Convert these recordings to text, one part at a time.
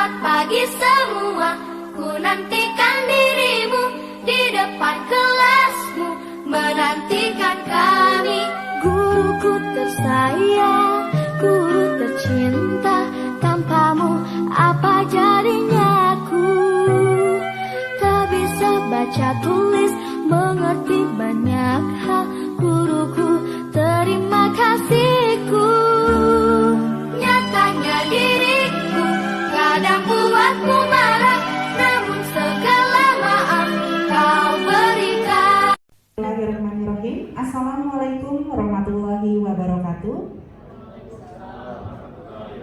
Selamat pagi semua, ku nantikan dirimu di depan kelasmu, menantikan kami. Guruku tersayang, guru tercinta, tanpamu apa jadinya aku? Tak bisa baca tulis, mengerti banyak hal. Guruku, terima kasihku. Nyatanya diriku kadang buatmu marah, namun segala maaf kau berikan. Bismillahirrahmanirrahim. Assalamualaikum warahmatullahi wabarakatuh.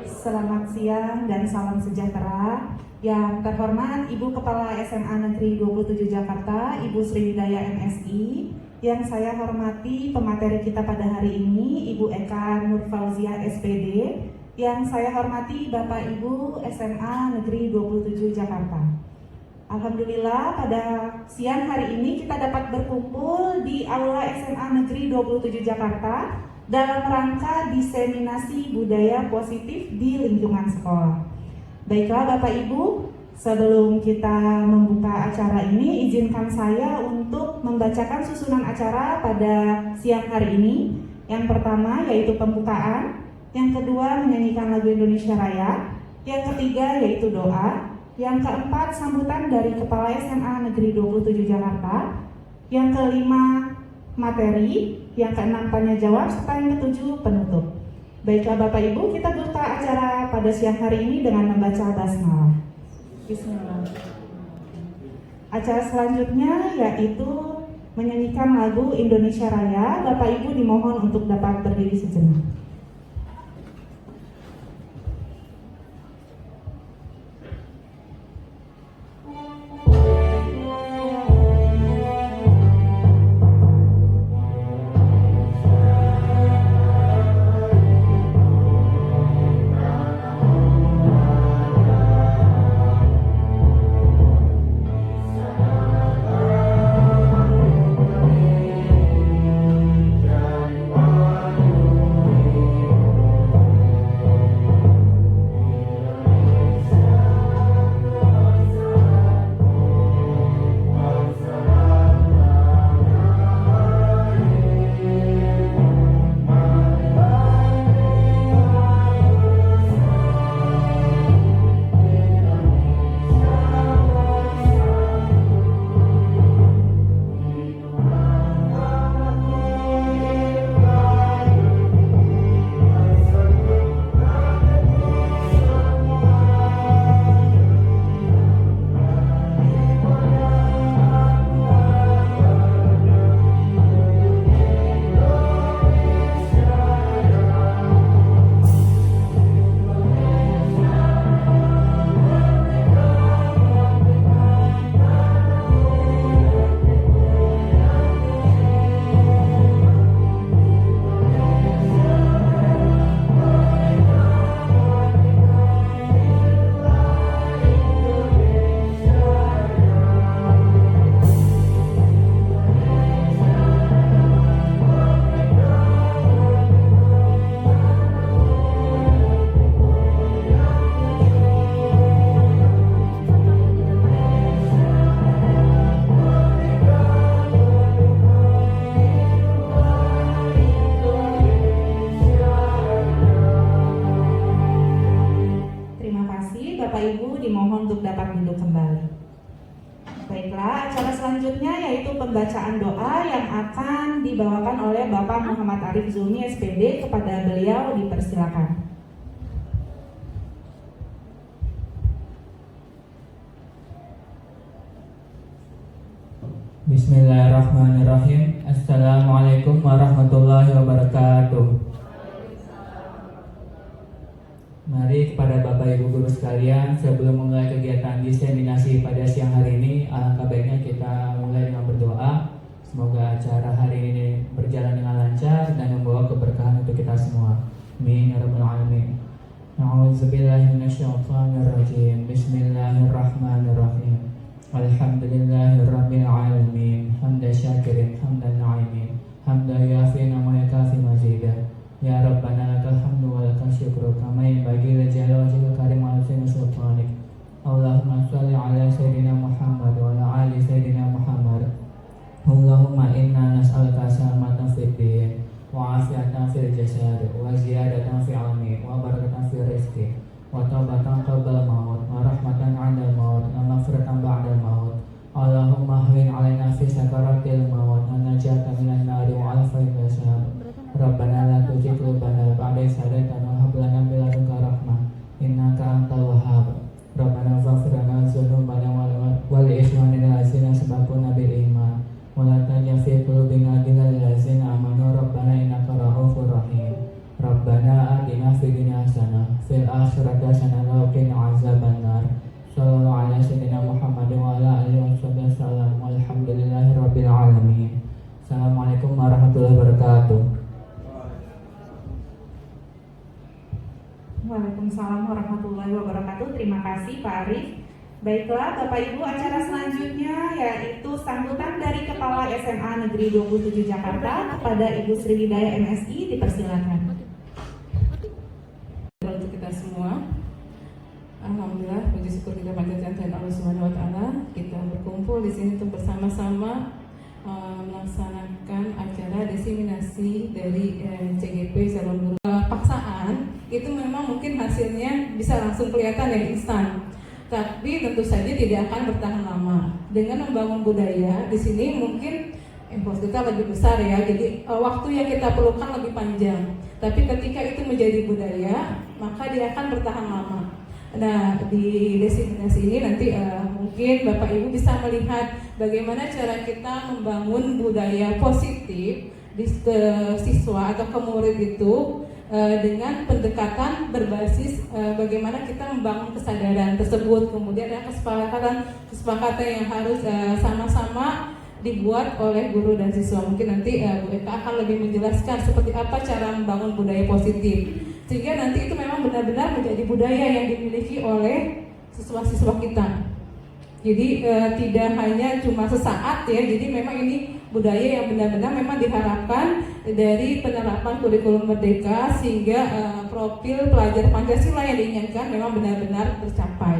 Selamat siang dan salam sejahtera. Yang terhormat Ibu Kepala SMA Negeri 27 Jakarta, Ibu Sriwidaya MSI. Yang saya hormati pemateri kita pada hari ini, Ibu Eka Nurfauzia SPD. Yang saya hormati Bapak Ibu SMA Negeri 27 Jakarta. Alhamdulillah pada siang hari ini kita dapat berkumpul di Aula SMA Negeri 27 Jakarta dalam rangka diseminasi budaya positif di lingkungan sekolah. Baiklah Bapak Ibu, sebelum kita membuka acara ini, izinkan saya untuk membacakan susunan acara pada siang hari ini. Yang pertama yaitu pembukaan, yang kedua menyanyikan lagu Indonesia Raya, yang ketiga yaitu doa, yang keempat sambutan dari Kepala SMA Negeri 27 Jakarta, yang kelima materi, yang keenam tanya jawab, serta yang ketujuh penutup. Baiklah Bapak Ibu, kita buka acara pada siang hari ini dengan membaca basmalah. Bismillah. Acara selanjutnya yaitu menyanyikan lagu Indonesia Raya. Bapak Ibu dimohon untuk dapat berdiri sejenak. Baiklah, acara selanjutnya yaitu pembacaan doa yang akan dibawakan oleh Bapak Muhammad Arif Zulmi SPD. Kepada beliau dipersilakan. Bismillahirrahmanirrahim. Assalamualaikum warahmatullahi wabarakatuh. Mari kepada Bapak Ibu Guru sekalian, sebelum memulai kegiatan diseminasi pada siang hari ini, alangkah baiknya kita mulai dengan berdoa. Semoga acara hari ini berjalan dengan lancar dan membawa keberkahan untuk kita semua. Amin ya rabbal alamin. A'udzubillahi minasyaitonirrajim. Bismillahirrahmanirrahim. Alhamdulillahirabbil alamin. Hamdan syakirin, hamdan na'imin. Hamdan yafina wa yakafi mazidah. Ya Rabbana lakal hamdu wa lakal syukru kama yanbaghi li jalali wajhika karim wa azimi sultanik Allahumma sholli ala sayyidina Muhammad wa ala ali sayyidina Muhammad. Allahumma inna nas'aluka salamatan fid din wa afiatan fil jasad wa ziyadatan fil ilmi wa barakatan fil rizqi wa taubatan qabla maut wa rahmatan 'inda maut wa maghfiratan ba'da maut. Allahumma hawwin 'alaina fi sakaratil maut wa najatan minan nar wa alfa'il hisab. Rabbana la tuzigh qulubana ba'da idh hadaytana wa hab lana min ladunka rahmah innaka antal wahhab. Rabbana faghfir lana dzunubana wal ikhwanina allazina sabaquna bil iman wa la taj'al fi qulubina ghillan lil ladzina amanu rabbana innaka ra'ufur rahim. Rabbana atina fid dunya hasanah fil akhirati hasanah wa qina azabannar. Sallallahu ala sayyidina Muhammad wa ala alihi wasallam. Walhamdulillahi rabbil alamin. Assalamualaikum warahmatullahi wabarakatuh. Waalaikumsalam warahmatullahi wabarakatuh. Terima kasih Pak Arif. Baiklah Bapak Ibu, acara selanjutnya yaitu sambutan dari Kepala SMA Negeri 27 Jakarta kepada Ibu Sriwidaya MSI, dipersilakan. Untuk kita semua, alhamdulillah, puji syukur kita panjatkan Allah Subhanahu wa taala, kita berkumpul di sini untuk bersama-sama melaksanakan acara diseminasi dari CGP calon guru. Paksaan itu memang mungkin hasilnya bisa langsung kelihatan dan instan, tapi tentu saja tidak akan bertahan lama. Dengan membangun budaya di sini mungkin impulse kita lebih besar ya, jadi waktu yang kita perlukan lebih panjang. Tapi ketika itu menjadi budaya, maka dia akan bertahan lama. Nah, di diseminasi ini nanti mungkin Bapak Ibu bisa melihat bagaimana cara kita membangun budaya positif di siswa atau ke murid itu dengan pendekatan berbasis bagaimana kita membangun kesadaran tersebut. Kemudian ada kesepakatan yang harus sama-sama dibuat oleh guru dan siswa. Mungkin nanti Bu Eka akan lebih menjelaskan seperti apa cara membangun budaya positif, sehingga nanti itu memang benar-benar menjadi budaya yang dimiliki oleh siswa-siswa kita. Jadi tidak hanya cuma sesaat ya, jadi memang ini budaya yang benar-benar memang diharapkan dari penerapan kurikulum merdeka, sehingga profil pelajar Pancasila yang diinginkan memang benar-benar tercapai.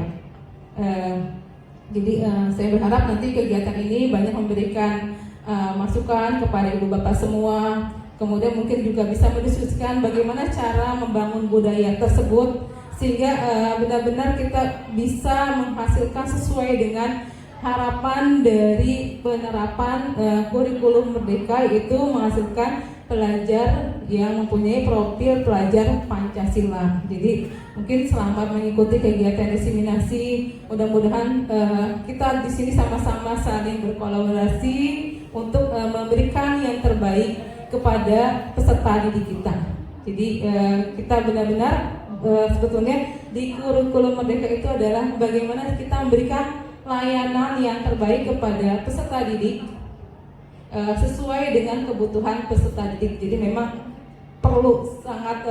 Jadi saya berharap nanti kegiatan ini banyak memberikan masukan kepada ibu bapak semua. Kemudian mungkin juga bisa mendiskusikan bagaimana cara membangun budaya tersebut, sehingga benar-benar kita bisa menghasilkan sesuai dengan harapan dari penerapan kurikulum merdeka, itu menghasilkan pelajar yang mempunyai profil pelajar Pancasila. Jadi mungkin selamat mengikuti kegiatan diseminasi. Mudah-mudahan kita di sini sama-sama saling berkolaborasi untuk memberikan yang terbaik kepada peserta didik kita. Jadi kita benar-benar sebetulnya di kurikulum merdeka itu adalah bagaimana kita memberikan layanan yang terbaik kepada peserta didik sesuai dengan kebutuhan peserta didik. Jadi memang perlu sangat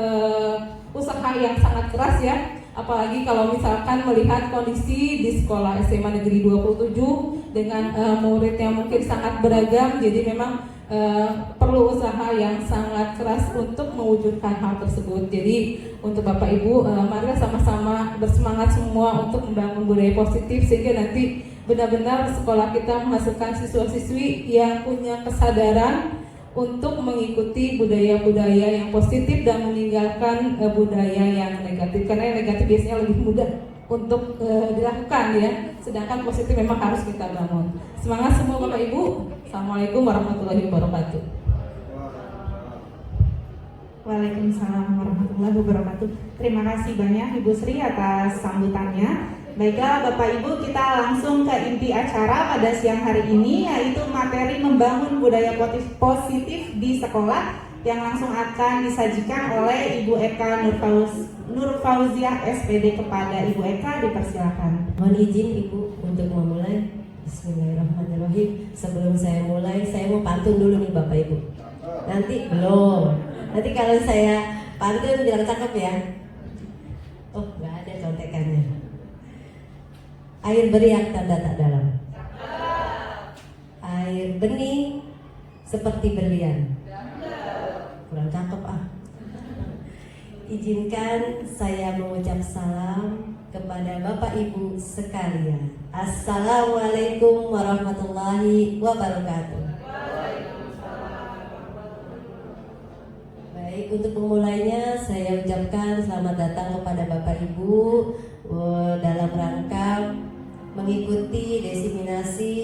usaha yang sangat keras ya, apalagi kalau misalkan melihat kondisi di sekolah SMA Negeri 27 dengan murid yang mungkin sangat beragam. Jadi memang perlu usaha yang sangat keras untuk mewujudkan hal tersebut. Jadi untuk Bapak Ibu, marilah sama-sama bersemangat semua untuk membangun budaya positif, sehingga nanti benar-benar sekolah kita menghasilkan siswa-siswi yang punya kesadaran untuk mengikuti budaya-budaya yang positif dan meninggalkan budaya yang negatif. Karena yang negatif biasanya lebih mudah untuk dilakukan ya, sedangkan positif memang harus kita bangun. Semangat semua Bapak Ibu. Assalamualaikum warahmatullahi wabarakatuh. Waalaikumsalam warahmatullahi wabarakatuh. Terima kasih banyak Ibu Sri atas sambutannya. Baiklah Bapak Ibu, kita langsung ke inti acara pada siang hari ini, yaitu materi membangun budaya positif di sekolah, yang langsung akan disajikan oleh Ibu Eka Nurfauziah SPD. Kepada Ibu Eka, dipersilakan. Mohon izin Ibu untuk memulai. Bismillahirrahmanirrahim. Sebelum saya mulai, saya mau pantun dulu nih Bapak Ibu. Nanti belum. Nanti kalau saya pantun biar cakep ya. Oh, nggak ada contekannya. Air beriak tanda tak dalam. Air bening seperti berlian. Kurang cakep ah. Izinkan saya mengucap salam kepada Bapak Ibu sekalian. Assalamualaikum warahmatullahi wabarakatuh. Baik, untuk memulainya saya ucapkan selamat datang kepada Bapak Ibu dalam rangka mengikuti diseminasi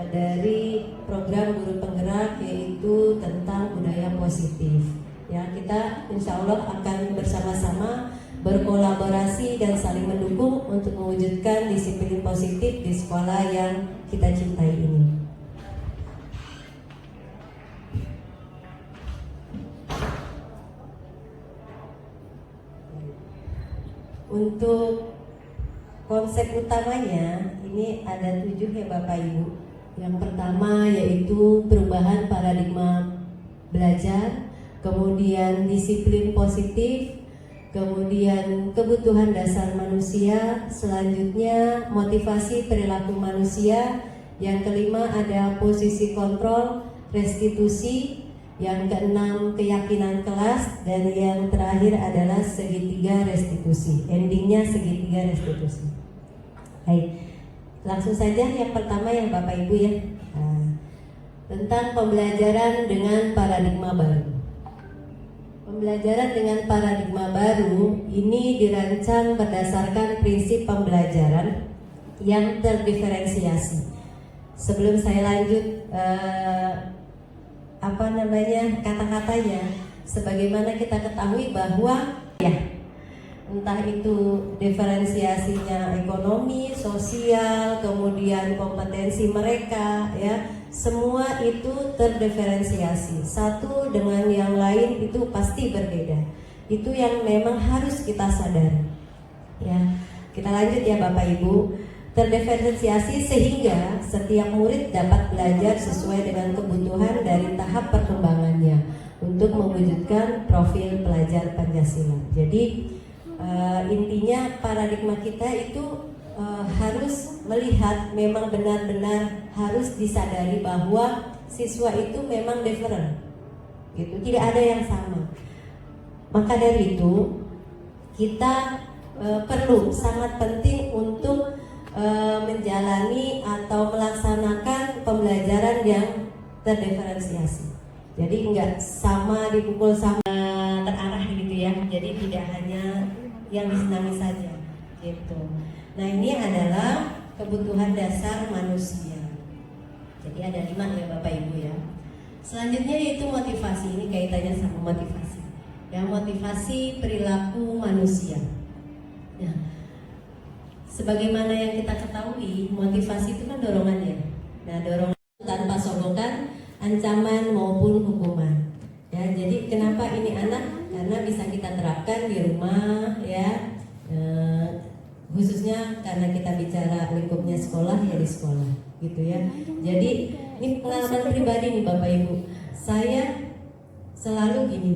dari program guru penggerak, yaitu tentang budaya positif. Ya, kita insya Allah akan bersama-sama berkolaborasi dan saling mendukung untuk mewujudkan disiplin positif di sekolah yang kita cintai ini. Untuk konsep utamanya ini ada 7 ya Bapak Ibu. Yang pertama yaitu perubahan paradigma belajar, kemudian disiplin positif, kemudian kebutuhan dasar manusia, selanjutnya motivasi perilaku manusia, yang kelima ada posisi kontrol, restitusi, yang keenam keyakinan kelas, dan yang terakhir adalah segitiga restitusi. Endingnya segitiga restitusi. Baik, langsung saja yang pertama yang Bapak Ibu ya, tentang pembelajaran dengan paradigma baru. Pembelajaran dengan paradigma baru ini dirancang berdasarkan prinsip pembelajaran yang terdiferensiasi. Sebelum saya lanjut kata-katanya, sebagaimana kita ketahui bahwa ya, entah itu diferensiasinya ekonomi, sosial, kemudian kompetensi mereka, ya, semua itu terdiferensiasi. Satu dengan yang lain itu pasti berbeda. Itu yang memang harus kita sadari. Ya, kita lanjut ya Bapak Ibu. Terdiferensiasi sehingga setiap murid dapat belajar sesuai dengan kebutuhan dari tahap perkembangannya untuk mewujudkan profil pelajar Pancasila. Jadi intinya paradigma kita itu harus melihat, memang benar-benar harus disadari bahwa siswa itu memang different, gitu, tidak ada yang sama. Maka dari itu kita perlu, sangat penting untuk menjalani atau melaksanakan pembelajaran yang terdiferensiasi. Jadi enggak sama dipukul sama terarah gitu ya. Jadi tidak hanya yang disenangi saja gitu. Nah, ini adalah kebutuhan dasar manusia. Jadi ada 5 ya Bapak Ibu ya. Selanjutnya yaitu motivasi. Ini kaitannya sama motivasi. Ya, motivasi perilaku manusia. Nah, sebagaimana yang kita ketahui, motivasi itu kan dorongannya. Nah, dorongan tanpa sogokan, ancaman maupun hukuman. Ya, jadi kenapa ini anak? Karena bisa kita terapkan di rumah ya. Khususnya karena kita bicara lingkupnya sekolah, ya di sekolah gitu ya. Jadi ini pengalaman pribadi nih Bapak Ibu. Saya selalu gini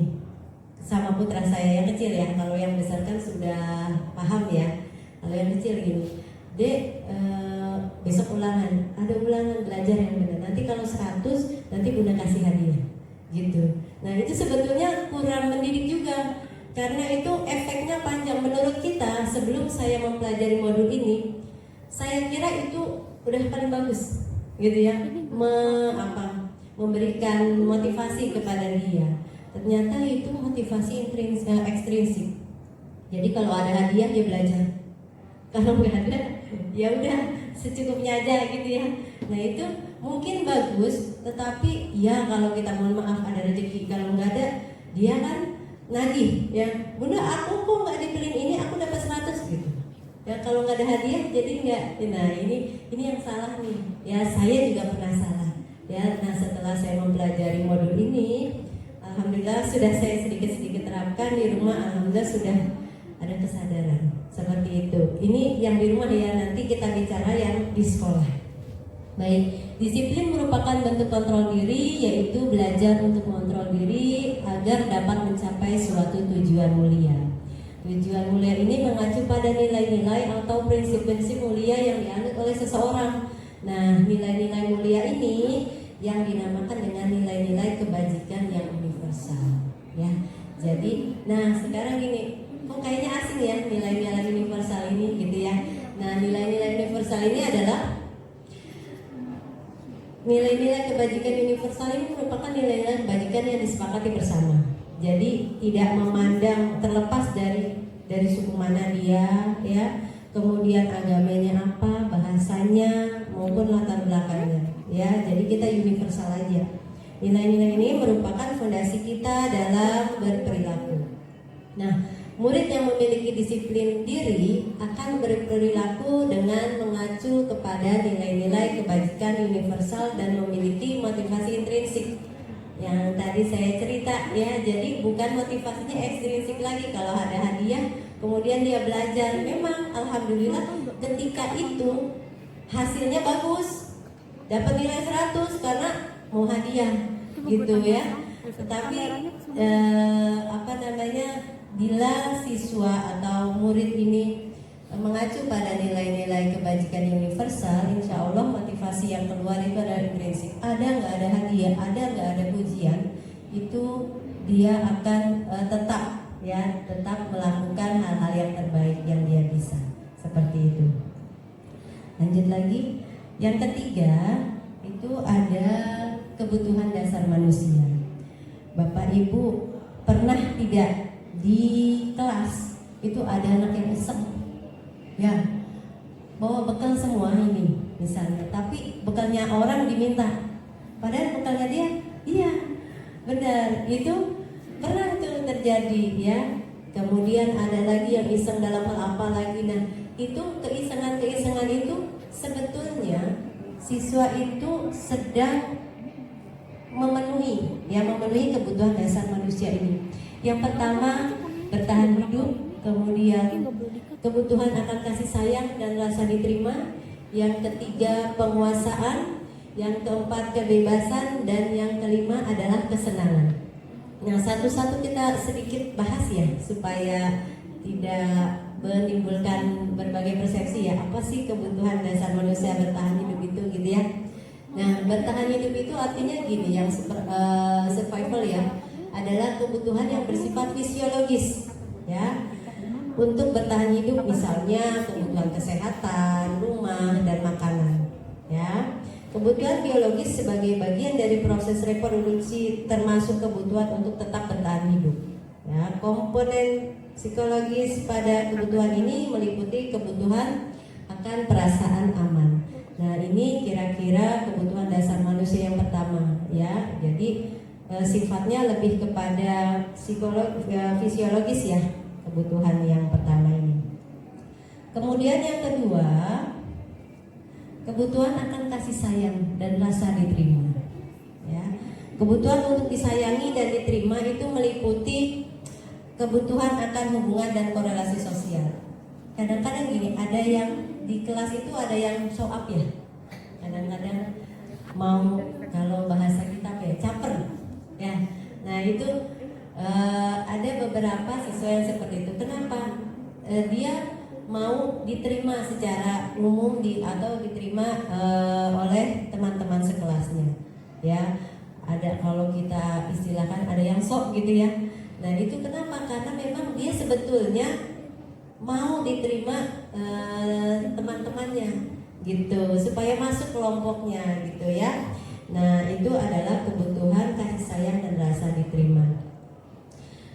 sama putra saya yang kecil ya. Kalau yang besar kan sudah paham ya. Kalau yang kecil gini, Dek, besok ulangan, ada ulangan, belajar yang benar. Nanti kalau 100, nanti Bunda kasih hadiah gitu. Nah, itu sebetulnya kurang mendidik juga, karena itu efeknya panjang. Menurut kita, sebelum saya mempelajari modul ini, saya kira itu udah paling bagus gitu ya, memberikan motivasi kepada dia. Ternyata itu motivasi ekstrinsik. Jadi kalau ada hadiah dia belajar, kalau nggak ada ya udah secukupnya aja gitu ya. Nah, itu mungkin bagus, tetapi ya kalau kita mohon maaf ada rezeki, kalau nggak ada dia kan nagih ya, Bunda aku kok nggak dibeliin ini, aku dapat 100 gitu ya. Kalau nggak ada hadiah jadi nggak. Nah, ini yang salah nih ya. Saya juga pernah salah ya. Nah, setelah saya mempelajari modul ini, alhamdulillah sudah saya sedikit-sedikit terapkan di rumah. Alhamdulillah sudah ada kesadaran seperti itu. Ini yang di rumah ya, nanti kita bicara yang di sekolah. Baik, disiplin merupakan bentuk kontrol diri, yaitu belajar untuk mengontrol diri agar dapat mencapai suatu tujuan mulia. Tujuan mulia ini mengacu pada nilai-nilai atau prinsip-prinsip mulia yang dianut oleh seseorang. Nah, nilai-nilai mulia ini yang dinamakan dengan nilai-nilai kebajikan yang universal. Ya, jadi, nah sekarang gini, kok kayaknya asing ya nilai-nilai universal ini gitu ya. Nah, nilai-nilai universal ini adalah nilai-nilai kebajikan universal ini merupakan nilai-nilai kebajikan yang disepakati bersama. Jadi tidak memandang terlepas dari suku mana dia, ya, kemudian agamanya apa, bahasanya maupun latar belakangnya, ya. Jadi kita universal aja. Nilai-nilai ini merupakan fondasi kita dalam berperilaku. Nah, murid yang memiliki disiplin diri akan berperilaku dengan mengacu kepada nilai-nilai kebajikan universal dan memiliki motivasi intrinsik. Yang tadi saya cerita ya, jadi bukan motivasinya ekstrinsik lagi. Kalau ada hadiah, kemudian dia belajar, memang alhamdulillah ketika itu hasilnya bagus, dapat nilai 100 karena mau hadiah gitu ya. Tetapi bila siswa atau murid ini mengacu pada nilai-nilai kebajikan universal, insya Allah motivasi yang keluar itu adalah intrinsik. Ada nggak ada hadiah, ada nggak ada pujian, itu dia akan tetap melakukan hal-hal yang terbaik yang dia bisa, seperti itu. Lanjut lagi, yang ketiga itu ada kebutuhan dasar manusia. Bapak Ibu pernah tidak di kelas itu ada anak yang iseng, ya, bawa bekal semua ini misalnya, tapi bekalnya orang diminta, padahal bekalnya dia, iya, benar, itu pernah itu terjadi ya. Kemudian ada lagi yang iseng dalam hal apa lagi. Nah, itu keisengan itu sebetulnya siswa itu sedang memenuhi kebutuhan dasar manusia ini. Yang pertama, bertahan hidup, kemudian kebutuhan akan kasih sayang dan rasa diterima, yang ketiga penguasaan, yang keempat kebebasan, dan yang kelima adalah kesenangan. Nah, satu-satu kita sedikit bahas ya, supaya tidak menimbulkan berbagai persepsi ya. Apa sih kebutuhan dasar manusia bertahan hidup itu gitu ya. Nah, bertahan hidup itu artinya gini, yang survival ya, adalah kebutuhan yang bersifat fisiologis ya. Untuk bertahan hidup misalnya kebutuhan kesehatan, rumah, dan makanan ya. Kebutuhan biologis sebagai bagian dari proses reproduksi termasuk kebutuhan untuk tetap bertahan hidup ya. Komponen psikologis pada kebutuhan ini meliputi kebutuhan akan perasaan aman. Nah, ini kira-kira kebutuhan dasar manusia yang pertama ya. Jadi sifatnya lebih kepada fisiologis ya, kebutuhan yang pertama ini. Kemudian yang kedua, kebutuhan akan kasih sayang dan rasa diterima ya. Kebutuhan untuk disayangi dan diterima itu meliputi kebutuhan akan hubungan dan korelasi sosial. Kadang-kadang gini, ada yang di kelas itu ada yang show up ya. Kadang-kadang mau, kalau bahasa kita caper ya. Nah, itu ada beberapa siswa yang seperti itu. Kenapa? Dia mau diterima secara umum atau diterima oleh teman-teman sekelasnya ya. Ada, kalau kita istilahkan, ada yang sok gitu ya. Nah, itu kenapa? Karena memang dia sebetulnya mau diterima teman-temannya gitu, supaya masuk kelompoknya gitu ya. Nah, itu adalah kebutuhan kasih sayang dan rasa diterima.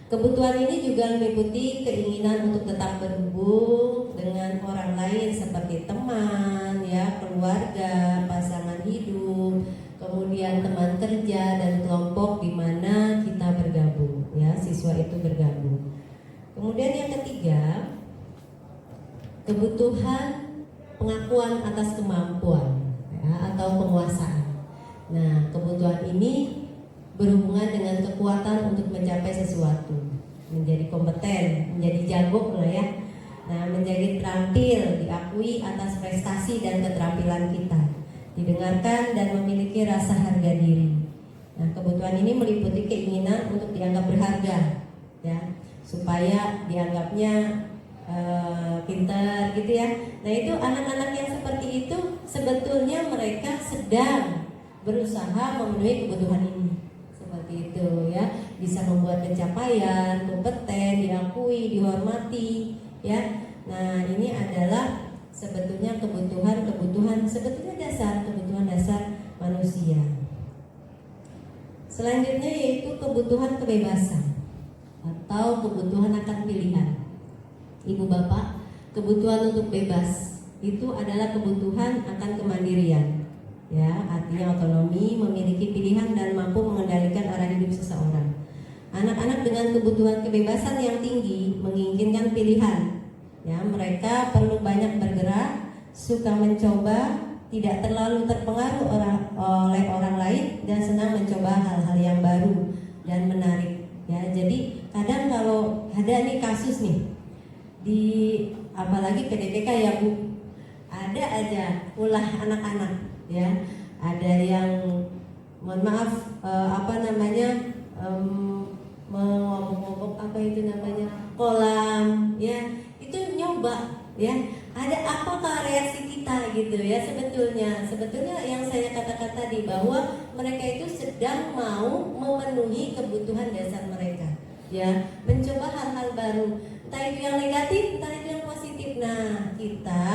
Kebutuhan ini juga meliputi keinginan untuk tetap berhubung dengan orang lain seperti teman ya, keluarga, pasangan hidup, kemudian teman kerja, dan kelompok di mana kita bergabung ya, siswa itu bergabung. Kemudian yang ketiga, kebutuhan pengakuan atas kemampuan ya, atau penguasaan. Nah, kebutuhan ini berhubungan dengan kekuatan untuk mencapai sesuatu, menjadi kompeten, menjadi jago lah ya. Nah, menjadi terampil, diakui atas prestasi dan keterampilan kita, didengarkan dan memiliki rasa harga diri. Nah, kebutuhan ini meliputi keinginan untuk dianggap berharga ya, supaya dianggapnya pintar gitu ya. Nah, itu anak-anak yang seperti itu sebetulnya mereka sedang berusaha memenuhi kebutuhan ini, seperti itu ya. bisa membuat pencapaian, kompeten, diakui, dihormati, ya. Nah, ini adalah sebetulnya kebutuhan sebetulnya kebutuhan dasar manusia. Selanjutnya yaitu kebutuhan kebebasan atau kebutuhan akan pilihan. Ibu bapak, kebutuhan untuk bebas itu adalah kebutuhan akan kemandirian, ya, artinya otonomi, memiliki pilihan dan mampu mengendalikan arah hidup seseorang. Anak-anak dengan kebutuhan kebebasan yang tinggi menginginkan pilihan, ya, mereka perlu banyak bergerak, suka mencoba, tidak terlalu terpengaruh oleh orang lain, dan senang mencoba hal-hal yang baru dan menarik, ya. Jadi kadang kalau ada nih kasus nih di apalagi PDPK ya Bu, ada aja ulah anak-anak, ya, ada yang mohon maaf mengobok-obok kolam, ya, itu nyoba, ya. Ada apakah reaksi kita gitu ya, sebetulnya yang saya katakan tadi bahwa mereka itu sedang mau memenuhi kebutuhan dasar mereka, ya, mencoba hal-hal baru, entah itu yang negatif, entah itu yang positif. Nah, kita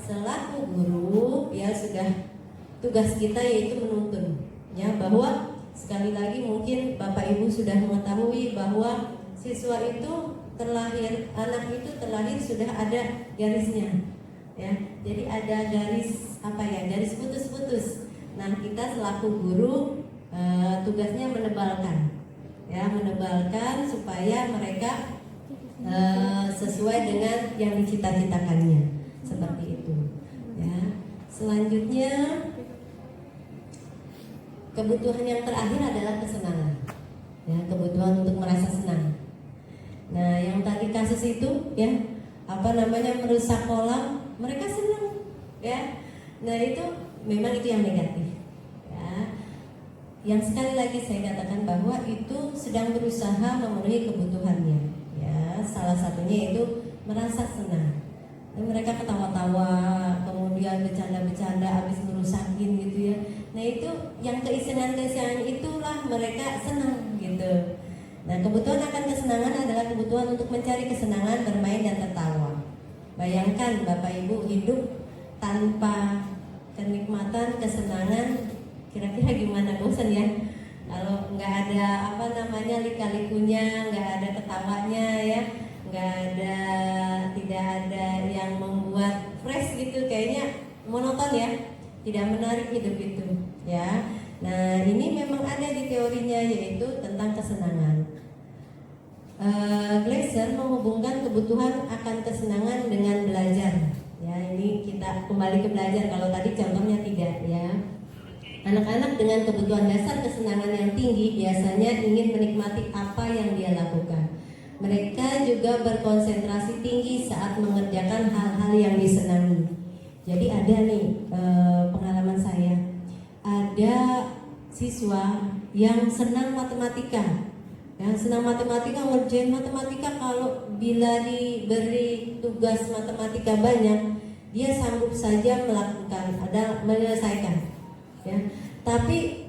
selaku guru, ya, sudah tugas kita yaitu menuntun, ya, bahwa sekali lagi mungkin Bapak Ibu sudah mengetahui bahwa siswa itu terlahir, anak itu terlahir sudah ada garisnya, ya. Jadi ada garis putus-putus. Nah, kita selaku guru tugasnya menebalkan, ya, menebalkan supaya mereka sesuai dengan yang dicita-citakannya, seperti itu, ya. Selanjutnya kebutuhan yang terakhir adalah kesenangan, ya, kebutuhan untuk merasa senang. Nah, yang tadi kasus itu, ya, merusak kolam, mereka senang, ya. Nah, itu memang itu yang negatif, ya. Yang sekali lagi saya katakan bahwa itu sedang berusaha memenuhi kebutuhannya, ya. Salah satunya itu merasa senang. Dan mereka ketawa-tawa, kemudian bercanda-bercanda, habis merusakin gitu, ya. Nah, itu yang keisengan-keisengan itulah mereka senang gitu. Nah, kebutuhan akan kesenangan adalah kebutuhan untuk mencari kesenangan, bermain dan tertawa. Bayangkan Bapak Ibu hidup tanpa kenikmatan, kesenangan, kira-kira gimana, bosan ya? Kalau nggak ada lika-likunya, nggak ada ketawanya, ya, tidak ada yang membuat fresh gitu, kayaknya monoton, ya, tidak menarik hidup itu, ya. Nah, ini memang ada di teorinya yaitu tentang kesenangan. Gleiser menghubungkan kebutuhan akan kesenangan dengan belajar, ya. Ini kita kembali ke belajar, kalau tadi contohnya tidak, ya. Anak-anak dengan kebutuhan dasar kesenangan yang tinggi biasanya ingin menikmati apa yang dia lakukan. Mereka juga berkonsentrasi tinggi saat mengerjakan hal-hal yang disenangi. Jadi ada nih pengalaman saya, ada siswa yang senang matematika, ngerjain matematika. Kalau bila diberi tugas matematika banyak, dia sanggup saja menyelesaikan, ya. Tapi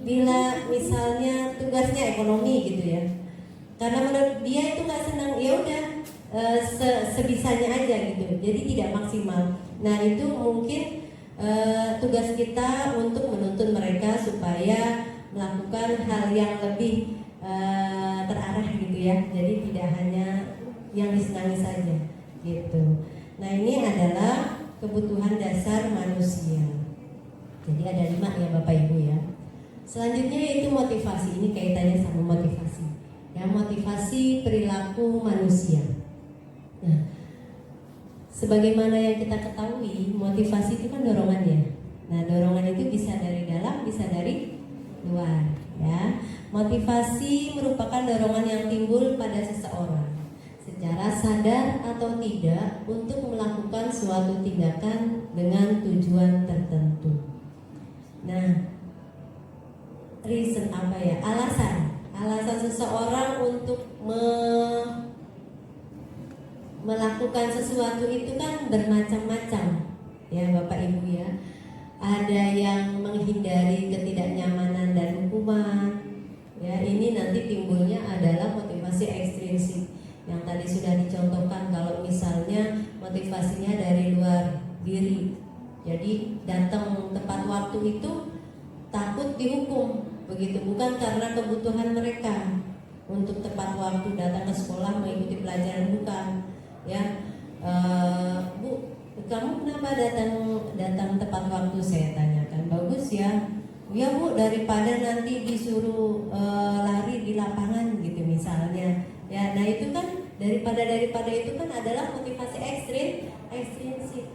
bila misalnya tugasnya ekonomi gitu, ya, karena menurut dia itu nggak senang, ya udah sebisanya aja gitu, jadi tidak maksimal. Nah, itu mungkin tugas kita untuk menuntun mereka supaya melakukan hal yang lebih terarah gitu, ya. Jadi tidak hanya yang disenangi saja gitu. Nah, ini adalah kebutuhan dasar manusia. Jadi ada 5 ya Bapak Ibu, ya. Selanjutnya yaitu motivasi. Ini kaitannya sama motivasi, ya, motivasi perilaku manusia. Nah, sebagaimana yang kita ketahui, motivasi itu kan dorongannya. Nah, dorongan itu bisa dari dalam, bisa dari luar, ya. Motivasi merupakan dorongan yang timbul pada seseorang secara sadar atau tidak untuk melakukan suatu tindakan dengan tujuan tertentu. Nah, reason alasan seseorang untuk melakukan sesuatu itu kan bermacam-macam, ya Bapak Ibu, ya. Ada yang menghindari ketidaknyamanan dan hukuman, ya, ini nanti timbul adalah motivasi ekstrinsik yang tadi sudah dicontohkan. Kalau misalnya motivasinya dari luar diri, jadi datang tepat waktu itu takut dihukum, begitu, bukan karena kebutuhan mereka untuk tepat waktu datang ke sekolah mengikuti pelajaran, bukan, ya. Bu, kamu kenapa datang tepat waktu, saya tanyakan. Bagus ya. Ya Bu, daripada nanti disuruh lari di lapangan gitu misalnya. Ya, nah itu kan daripada itu kan adalah motivasi ekstrinsik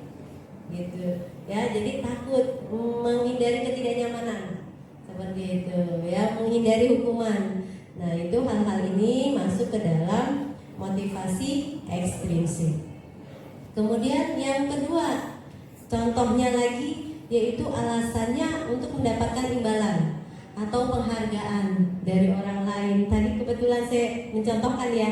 gitu. Ya, jadi takut menghindari ketidaknyamanan seperti itu, ya, menghindari hukuman. Nah, itu hal-hal ini masuk ke dalam motivasi ekstrinsik. Kemudian yang kedua, contohnya lagi, yaitu alasannya untuk mendapatkan imbalan atau penghargaan dari orang lain. Tadi kebetulan saya mencontohkan ya.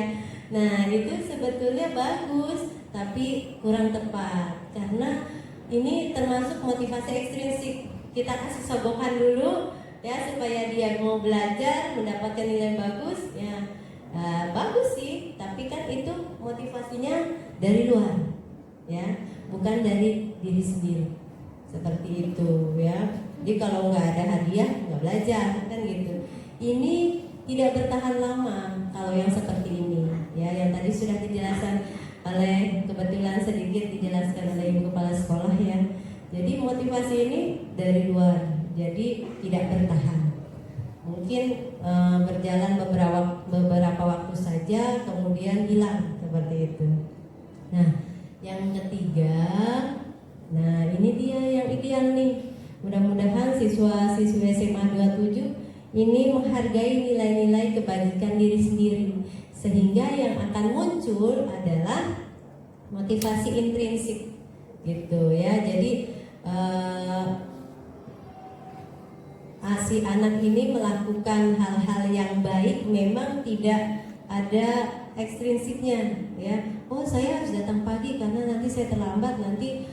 Nah, itu sebetulnya bagus, tapi kurang tepat karena ini termasuk motivasi ekstrinsik. Kita kasih sogokan dulu ya supaya dia mau belajar, mendapatkan nilai bagus ya. Bagus sih, tapi kan itu motivasinya dari luar ya, bukan dari diri sendiri. Seperti itu ya. Jadi kalau nggak ada hadiah nggak belajar kan gitu. Ini tidak bertahan lama kalau yang seperti ini ya, yang tadi sudah dijelaskan oleh, kebetulan sedikit dijelaskan oleh Ibu Kepala Sekolah ya. Jadi motivasi ini dari luar, jadi tidak bertahan. Mungkin berjalan beberapa waktu saja, kemudian hilang seperti itu. Nah, yang ketiga, nah ini dia yang ideal nih. Mudah-mudahan siswa-siswi SMA 27 ini menghargai nilai-nilai kebajikan diri sendiri, sehingga yang akan muncul adalah motivasi intrinsik gitu ya. Jadi si anak ini melakukan hal-hal yang baik memang tidak ada ekstrinsiknya ya. Oh, saya harus datang pagi karena nanti saya terlambat, nanti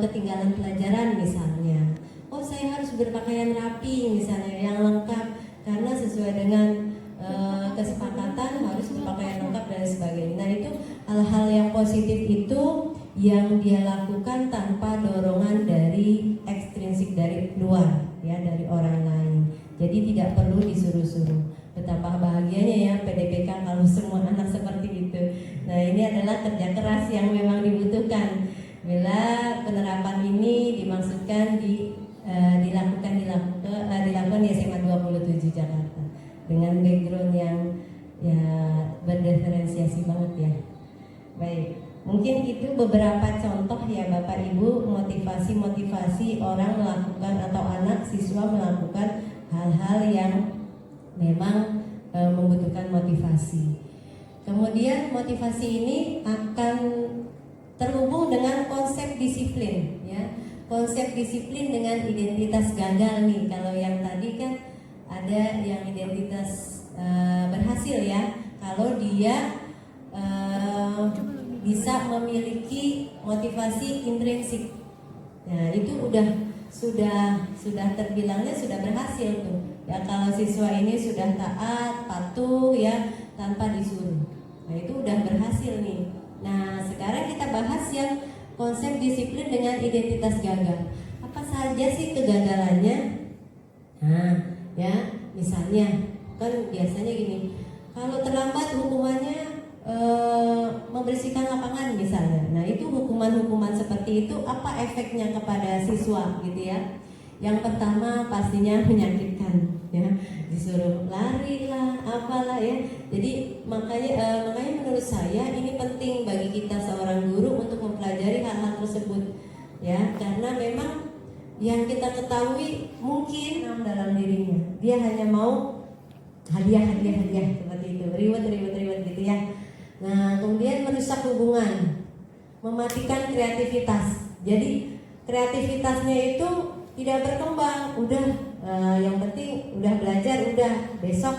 ketinggalan pelajaran misalnya. Oh, saya harus berpakaian rapi misalnya yang lengkap karena sesuai dengan kesepakatan harus berpakaian lengkap dan sebagainya. Nah, itu hal-hal yang positif itu yang dia lakukan tanpa dorongan dari ekstrinsik dari luar ya, dari orang lain. Jadi tidak perlu disuruh-suruh. Betapa bahagianya ya PDPK kalau semua anak seperti itu. Nah, ini adalah kerja keras yang memang dibutuhkan. Bila penerapan ini dimaksudkan dilakukan di SMA 27 Jakarta dengan background yang ya berdiferensiasi banget ya. Baik, mungkin itu beberapa contoh ya Bapak Ibu, motivasi orang melakukan atau anak siswa melakukan hal-hal yang memang membutuhkan motivasi. Kemudian motivasi ini akan terhubung dengan konsep disiplin ya. Konsep disiplin dengan identitas gagal nih. Kalau yang tadi kan ada yang identitas berhasil ya. Kalau dia bisa memiliki motivasi intrinsik. Nah, itu sudah terbilangnya sudah berhasil tuh. Ya, kalau siswa ini sudah taat, patuh ya tanpa disuruh. Nah, itu udah berhasil nih. Nah, sekarang kita bahas yang konsep disiplin dengan identitas gagal. Apa saja sih kegagalannya? Nah, ya, misalnya kan biasanya gini. Kalau terlambat hukumannya membersihkan lapangan misalnya. Nah, itu hukuman-hukuman seperti itu apa efeknya kepada siswa gitu ya? Yang pertama pastinya menyakitkan ya, disuruh lari lah, apalah ya. Jadi makanya menurut saya ini penting bagi kita seorang guru untuk mempelajari hal-hal tersebut ya, karena memang yang kita ketahui mungkin dalam dirinya dia hanya mau hadiah seperti itu, reward gitu ya. Nah, kemudian merusak hubungan, mematikan kreativitas. Jadi kreativitasnya itu tidak berkembang. Udah yang penting udah belajar, udah besok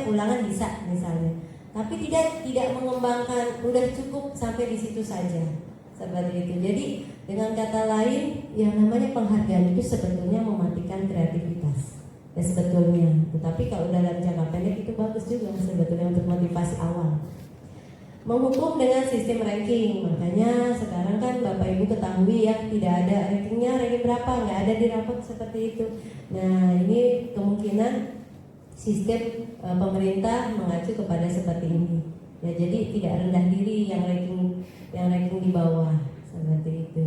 ulangan bisa misalnya. Tapi tidak mengembangkan, udah cukup sampai di situ saja. Seperti itu. Jadi dengan kata lain, yang namanya penghargaan itu sebetulnya mematikan kreativitas. ya sebetulnya. Tetapi kalau dalam jangka pendek itu bagus juga sebetulnya untuk motivasi awal. Menghukum dengan sistem ranking, makanya sekarang kan Bapak Ibu ketahui ya, tidak ada rankingnya, ranking berapa, nggak ada di rapot seperti itu. Nah ini kemungkinan sistem pemerintah mengacu kepada seperti ini. Ya jadi tidak rendah diri yang ranking di bawah seperti itu.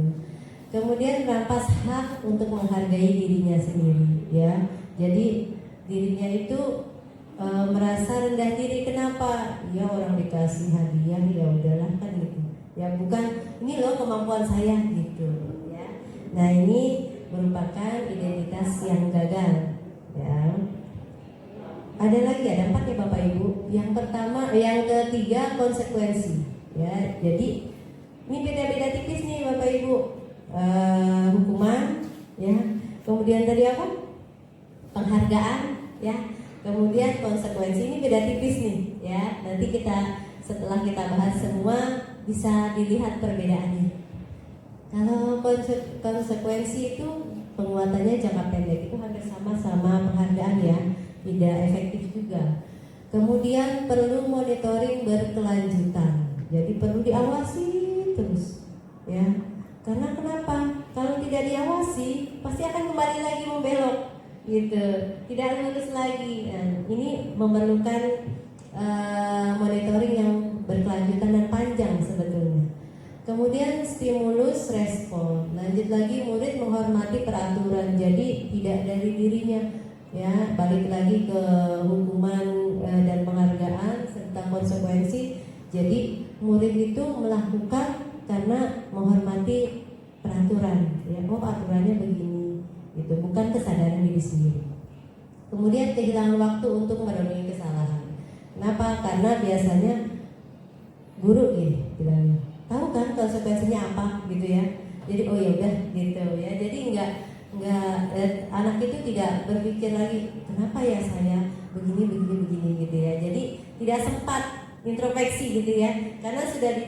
Kemudian merampas hak untuk menghargai dirinya sendiri, ya. Jadi dirinya itu merasa rendah diri. Kenapa? Ya orang dikasih hadiah ya udahlah kan gitu. Ya bukan ini loh kemampuan saya gitu ya. Nah ini merupakan identitas yang gagal ya. Ada lagi ada 4 ya Bapak Ibu. Yang pertama, yang ketiga konsekuensi ya. Jadi ini beda-beda tipis nih Bapak Ibu. Hukuman ya. Kemudian tadi apa? Penghargaan ya. Kemudian konsekuensi ini beda tipis nih ya. Nanti setelah kita bahas semua bisa dilihat perbedaannya. Kalau konsekuensi itu penguatannya jangka pendek itu hampir sama penghargaan ya, tidak efektif juga. Kemudian perlu monitoring berkelanjutan. Jadi perlu diawasi terus ya. Karena kenapa? Kalau tidak diawasi pasti akan kembali lagi membelok. Gitu, tidak lurus lagi. Nah, ini memerlukan monitoring yang berkelanjutan dan panjang sebetulnya. Kemudian stimulus respon. Lanjut lagi, murid menghormati peraturan. Jadi tidak dari dirinya, ya. Balik lagi ke hukuman dan penghargaan serta konsekuensi. Jadi murid itu melakukan karena menghormati peraturan. Ya, oh aturannya begini. Itu bukan kesadaran diri sendiri. Kemudian kehilangan waktu untuk merenungi kesalahan. Kenapa? Karena biasanya guru bilangnya, tahu kan konsekuensinya apa gitu ya. Jadi oh ya udah gitu ya. Jadi enggak anak itu tidak berpikir lagi kenapa ya saya begini gitu ya. Jadi tidak sempat introspeksi gitu ya. Karena sudah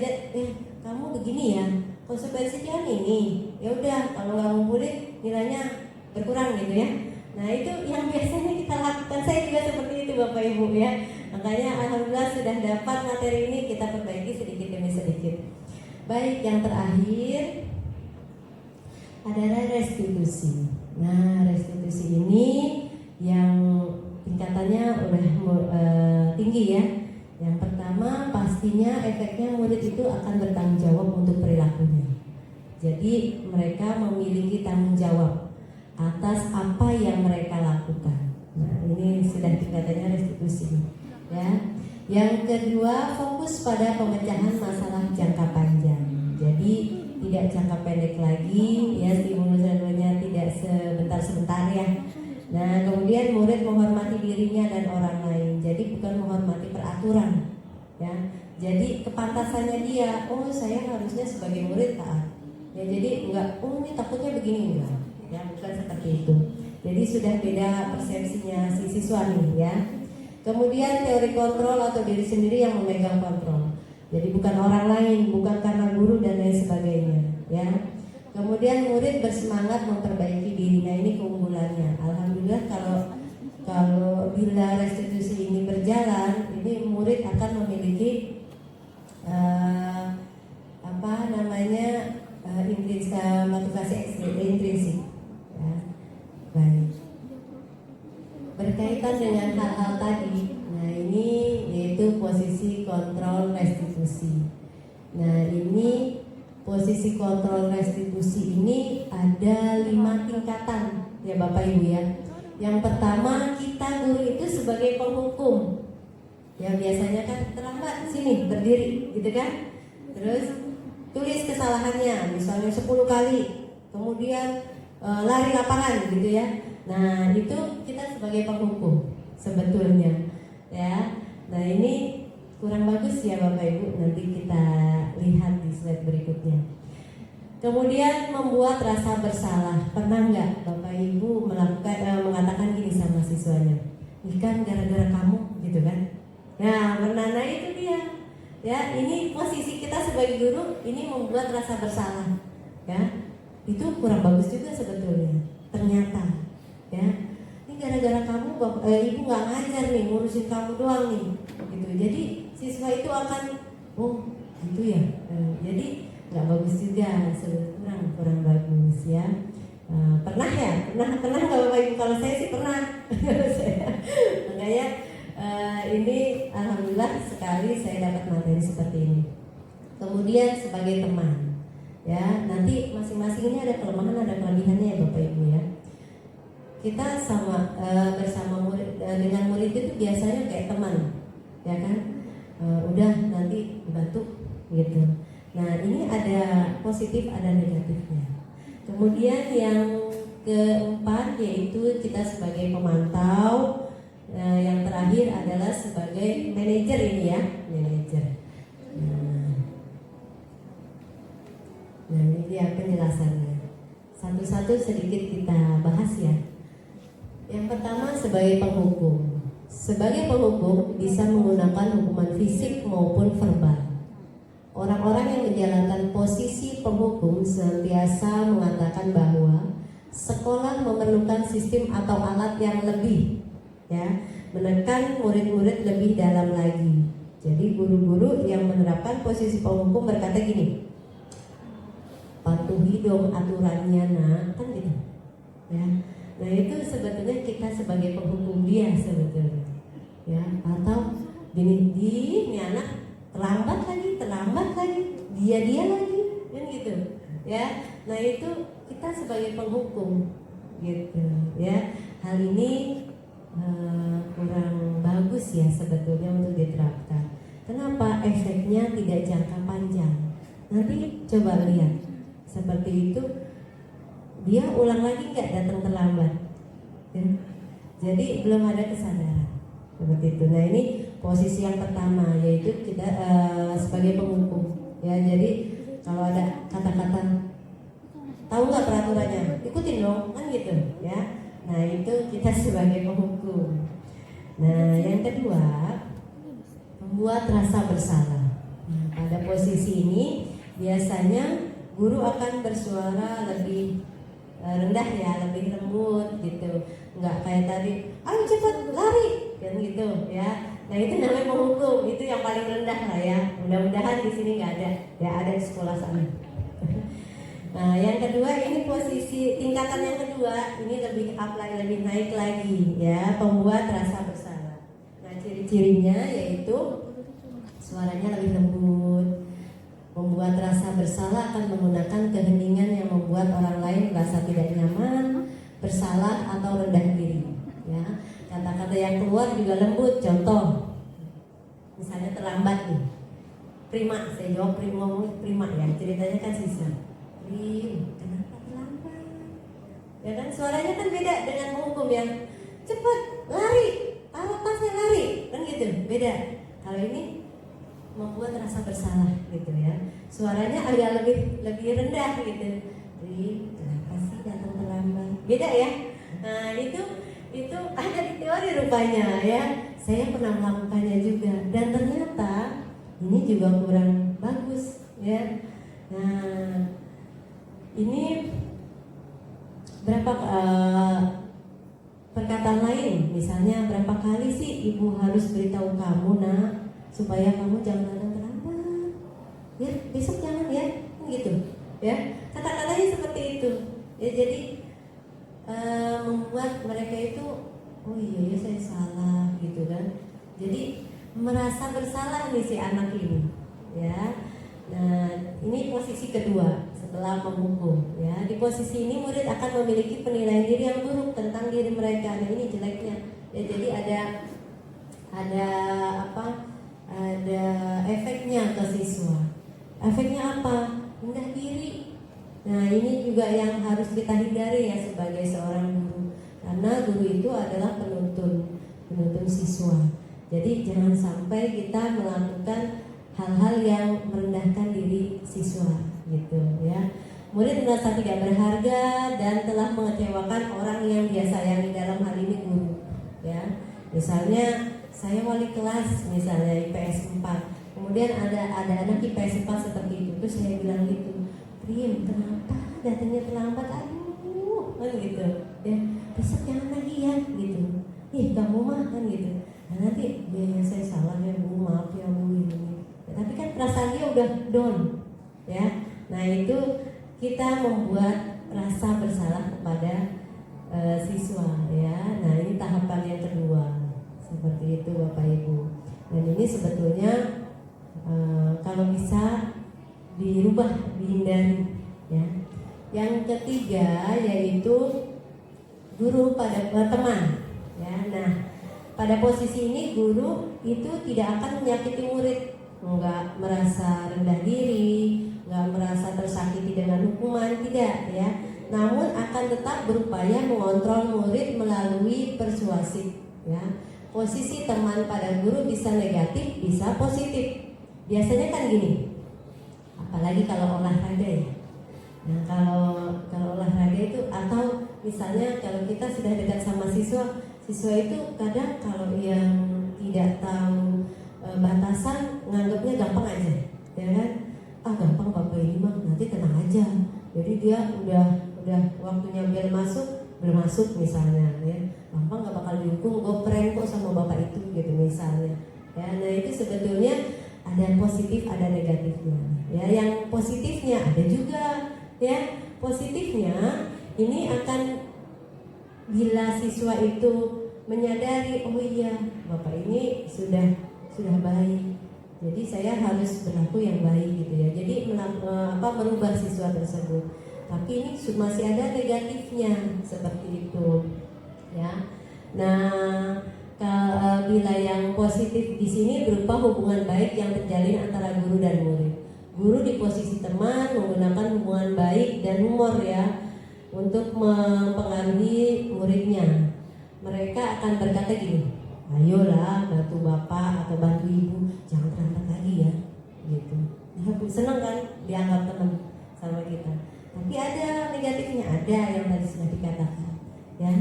kamu begini ya. Konsekuensinya ini. Ya udah kalau nggak ngumpulin nilainya berkurang gitu ya. Nah itu yang biasanya kita lakukan. Saya juga seperti itu Bapak Ibu ya. Makanya alhamdulillah sudah dapat materi ini kita perbaiki sedikit demi sedikit. Baik, yang terakhir adalah restitusi. Nah restitusi ini yang tingkatannya udah tinggi ya. Yang pertama pastinya efeknya murid itu akan bertanggung jawab untuk perilakunya. Jadi mereka memiliki tanggung jawab atas apa yang mereka lakukan. Nah, ini sudah tingkatannya restitusi, ya. Yang kedua, fokus pada pemecahan masalah jangka panjang. Jadi tidak jangka pendek lagi, ya stimulus-nya tidak sebentar-sebentar ya. Nah, kemudian murid menghormati dirinya dan orang lain. Jadi bukan menghormati peraturan, ya. Jadi kepantasannya dia, oh saya harusnya sebagai murid taat. Ya jadi enggak, oh ini takutnya begini enggak. Ya bukan seperti itu. Jadi sudah beda persepsinya si siswa nih ya. Kemudian teori kontrol atau diri sendiri yang memegang kontrol. Jadi bukan orang lain, bukan karena guru dan lain sebagainya ya. Kemudian murid bersemangat memperbaiki diri. Nah ini keunggulannya. Alhamdulillah kalau bila restitusi ini berjalan, ini murid akan memiliki motivasi intrinsik. Ya. Baik. Berkaitan dengan hal-hal tadi, nah ini yaitu posisi kontrol restitusi. Nah ini posisi kontrol restitusi ini ada 5 tingkatan ya Bapak Ibu ya. Yang pertama kita guru itu sebagai penghukum. Ya biasanya kan terlambat sini berdiri gitu kan. Terus tulis kesalahannya misalnya 10 kali. Kemudian lari lapangan gitu ya. Nah itu kita sebagai penghukum sebetulnya ya. Nah ini kurang bagus ya Bapak Ibu, nanti kita lihat di slide berikutnya. Kemudian membuat rasa bersalah. Pernah nggak Bapak Ibu mengatakan gini sama siswanya, ini kan gara-gara kamu gitu kan. Nah pernah, itu dia ya, ini posisi kita sebagai guru ini membuat rasa bersalah ya. Itu kurang bagus juga sebetulnya ternyata ya. Ini gara-gara kamu ibu nggak ngajar nih, ngurusin kamu doang nih, gitu. Jadi siswa itu akan, oh gitu ya. Jadi nggak bagus juga, kurang bagus ya. Pernah nggak Bapak Ibu? Kalau saya sih pernah. Makanya ini alhamdulillah sekali saya dapat materi seperti ini. Kemudian sebagai teman, ya nanti masing-masing ini ada kelemahan, ada kelebihannya ya Bapak Ibu ya. Kita bersama murid, dengan murid itu biasanya kayak teman, ya kan? Udah nanti dibantu gitu. Nah ini ada positif, ada negatifnya. Kemudian yang keempat yaitu kita sebagai pemantau, yang terakhir adalah sebagai manajer ini ya, manajer. Nah ini dia penjelasannya. Satu-satu sedikit kita bahas ya. Yang pertama sebagai penghukum. Sebagai penghukum bisa menggunakan hukuman fisik maupun verbal. Orang-orang yang menjalankan posisi penghukum senantiasa mengatakan bahwa sekolah memerlukan sistem atau alat yang lebih, ya, menekan murid-murid lebih dalam lagi. Jadi guru-guru yang menerapkan posisi penghukum berkata gini, patuhi dong aturannya nak, kan gitu, ya. Nah itu sebetulnya kita sebagai penghukum dia sebetulnya, ya. Atau ini anak terlambat lagi, dia lagi, kan gitu, ya. Nah itu kita sebagai penghukum, gitu, ya. Hal ini kurang bagus ya sebetulnya untuk diterapkan. Kenapa? Efeknya tidak jangka panjang. Nanti coba lihat, seperti itu, dia ulang lagi nggak datang terlambat, ya? Jadi belum ada kesadaran. Seperti itu. Nah ini posisi yang pertama yaitu kita sebagai penghukum ya. Jadi kalau ada kata-kata tahu nggak peraturannya, ikutin dong, kan gitu ya. Nah itu kita sebagai penghukum. Nah yang kedua, membuat rasa bersalah. Nah, pada posisi ini biasanya guru akan bersuara lebih rendah ya, lebih lembut gitu, nggak kayak tadi, ayo cepat lari kan gitu ya. Nah itu namanya menghukum, itu yang paling rendah lah ya. Mudah-mudahan di sini nggak ada, ya ada di sekolah sana. Nah yang kedua ini posisi tingkatan yang kedua, ini lebih lebih naik lagi ya, pembuat rasa bersalah. Nah ciri-cirinya yaitu suaranya lebih lembut. Membuat rasa bersalah akan menggunakan keheningan yang membuat orang lain merasa tidak nyaman, bersalah atau rendah diri. Ya, kata-kata yang keluar juga lembut. Contoh, misalnya terlambat nih, prima, saya jawab prima ya. Ceritanya kan siswa, kenapa terlambat? Ya kan suaranya kan beda dengan menghukum yang cepat lari, taruh tasnya lari, kan gitu, beda. Kalau ini membuat rasa bersalah gitu ya, suaranya agak lebih rendah gitu. Jadi kenapa sih datang terlambat? Beda ya. Nah itu ada di teori rupanya ya. Saya pernah melakukannya juga dan ternyata ini juga kurang bagus ya. Nah ini berapa perkataan lain, misalnya berapa kali sih ibu harus beritahu kamu nak supaya kamu jangan datang terlambat, ya besok jangan ya, gitu ya. Kata-katanya seperti itu ya. Jadi membuat mereka itu, oh iya ya saya salah gitu kan. Jadi merasa bersalah nih si anak ini ya. Nah ini posisi kedua setelah menghukum ya. Di posisi ini murid akan memiliki penilaian diri yang buruk tentang diri mereka. Nah ini jeleknya ya. Jadi ada efeknya ke siswa. Efeknya apa? Rendah diri. Nah ini juga yang harus kita hindari ya sebagai seorang guru, karena guru itu adalah penuntun siswa. Jadi jangan sampai kita melakukan hal-hal yang merendahkan diri siswa gitu ya. Murid merasa tidak berharga dan telah mengecewakan orang yang dia sayangi, dalam hal ini guru ya. Misalnya saya wali kelas misalnya IPS 4, kemudian ada anak IPS 4 seperti itu, terus saya bilang gitu, Prim, kenapa datangnya terlambat, aduh kan gitu ya, besok jangan lagi ya gitu. ih kamu mah kan gitu. Nah, nanti ya saya salah ya Bu, maaf ya Bu ini. Ya, tapi kan perasaan dia udah down, ya. Nah itu kita membuat rasa bersalah kepada siswa, ya. Nah ini tahapan yang kedua, seperti itu Bapak Ibu. Dan ini sebetulnya kalau bisa dirubah, dihindari, ya. Yang ketiga yaitu guru pada teman, ya. Nah pada posisi ini guru itu tidak akan menyakiti murid, nggak merasa rendah diri, nggak merasa tersakiti dengan hukuman, tidak, ya. Namun akan tetap berupaya mengontrol murid melalui persuasif, ya. Posisi teman pada guru bisa negatif, bisa positif. Biasanya kan gini, apalagi kalau olahraga, ya. Nah kalau olahraga itu, atau misalnya kalau kita sudah dekat sama siswa itu kadang kalau yang tidak tahu batasan nganggapnya gampang aja, ya kan? Gampang Bapak ini mah, nanti tenang aja. Jadi dia udah waktunya bel masuk misalnya, ya. Gampang gak bakal dihukum, gue prank kok sama Bapak itu gitu misalnya. Ya, nah itu sebetulnya ada positif, ada negatifnya. Ya, yang positifnya ada juga, ya. Positifnya ini akan bila siswa itu menyadari, oh iya Bapak ini sudah baik, jadi saya harus berlaku yang baik gitu, ya. Jadi merubah siswa tersebut. Tapi ini masih ada negatifnya seperti itu, ya. Nah bila yang positif di sini berupa hubungan baik yang terjalin antara guru dan murid. Guru di posisi teman menggunakan hubungan baik dan humor, ya, untuk mempengaruhi muridnya. Mereka akan berkata gini, ayolah bantu bapak atau bantu ibu, jangan terlambat lagi ya, gitu. Ya, senang kan dianggap teman sama kita. Tapi ada negatifnya, ada yang tadi sudah dikatakan, ya.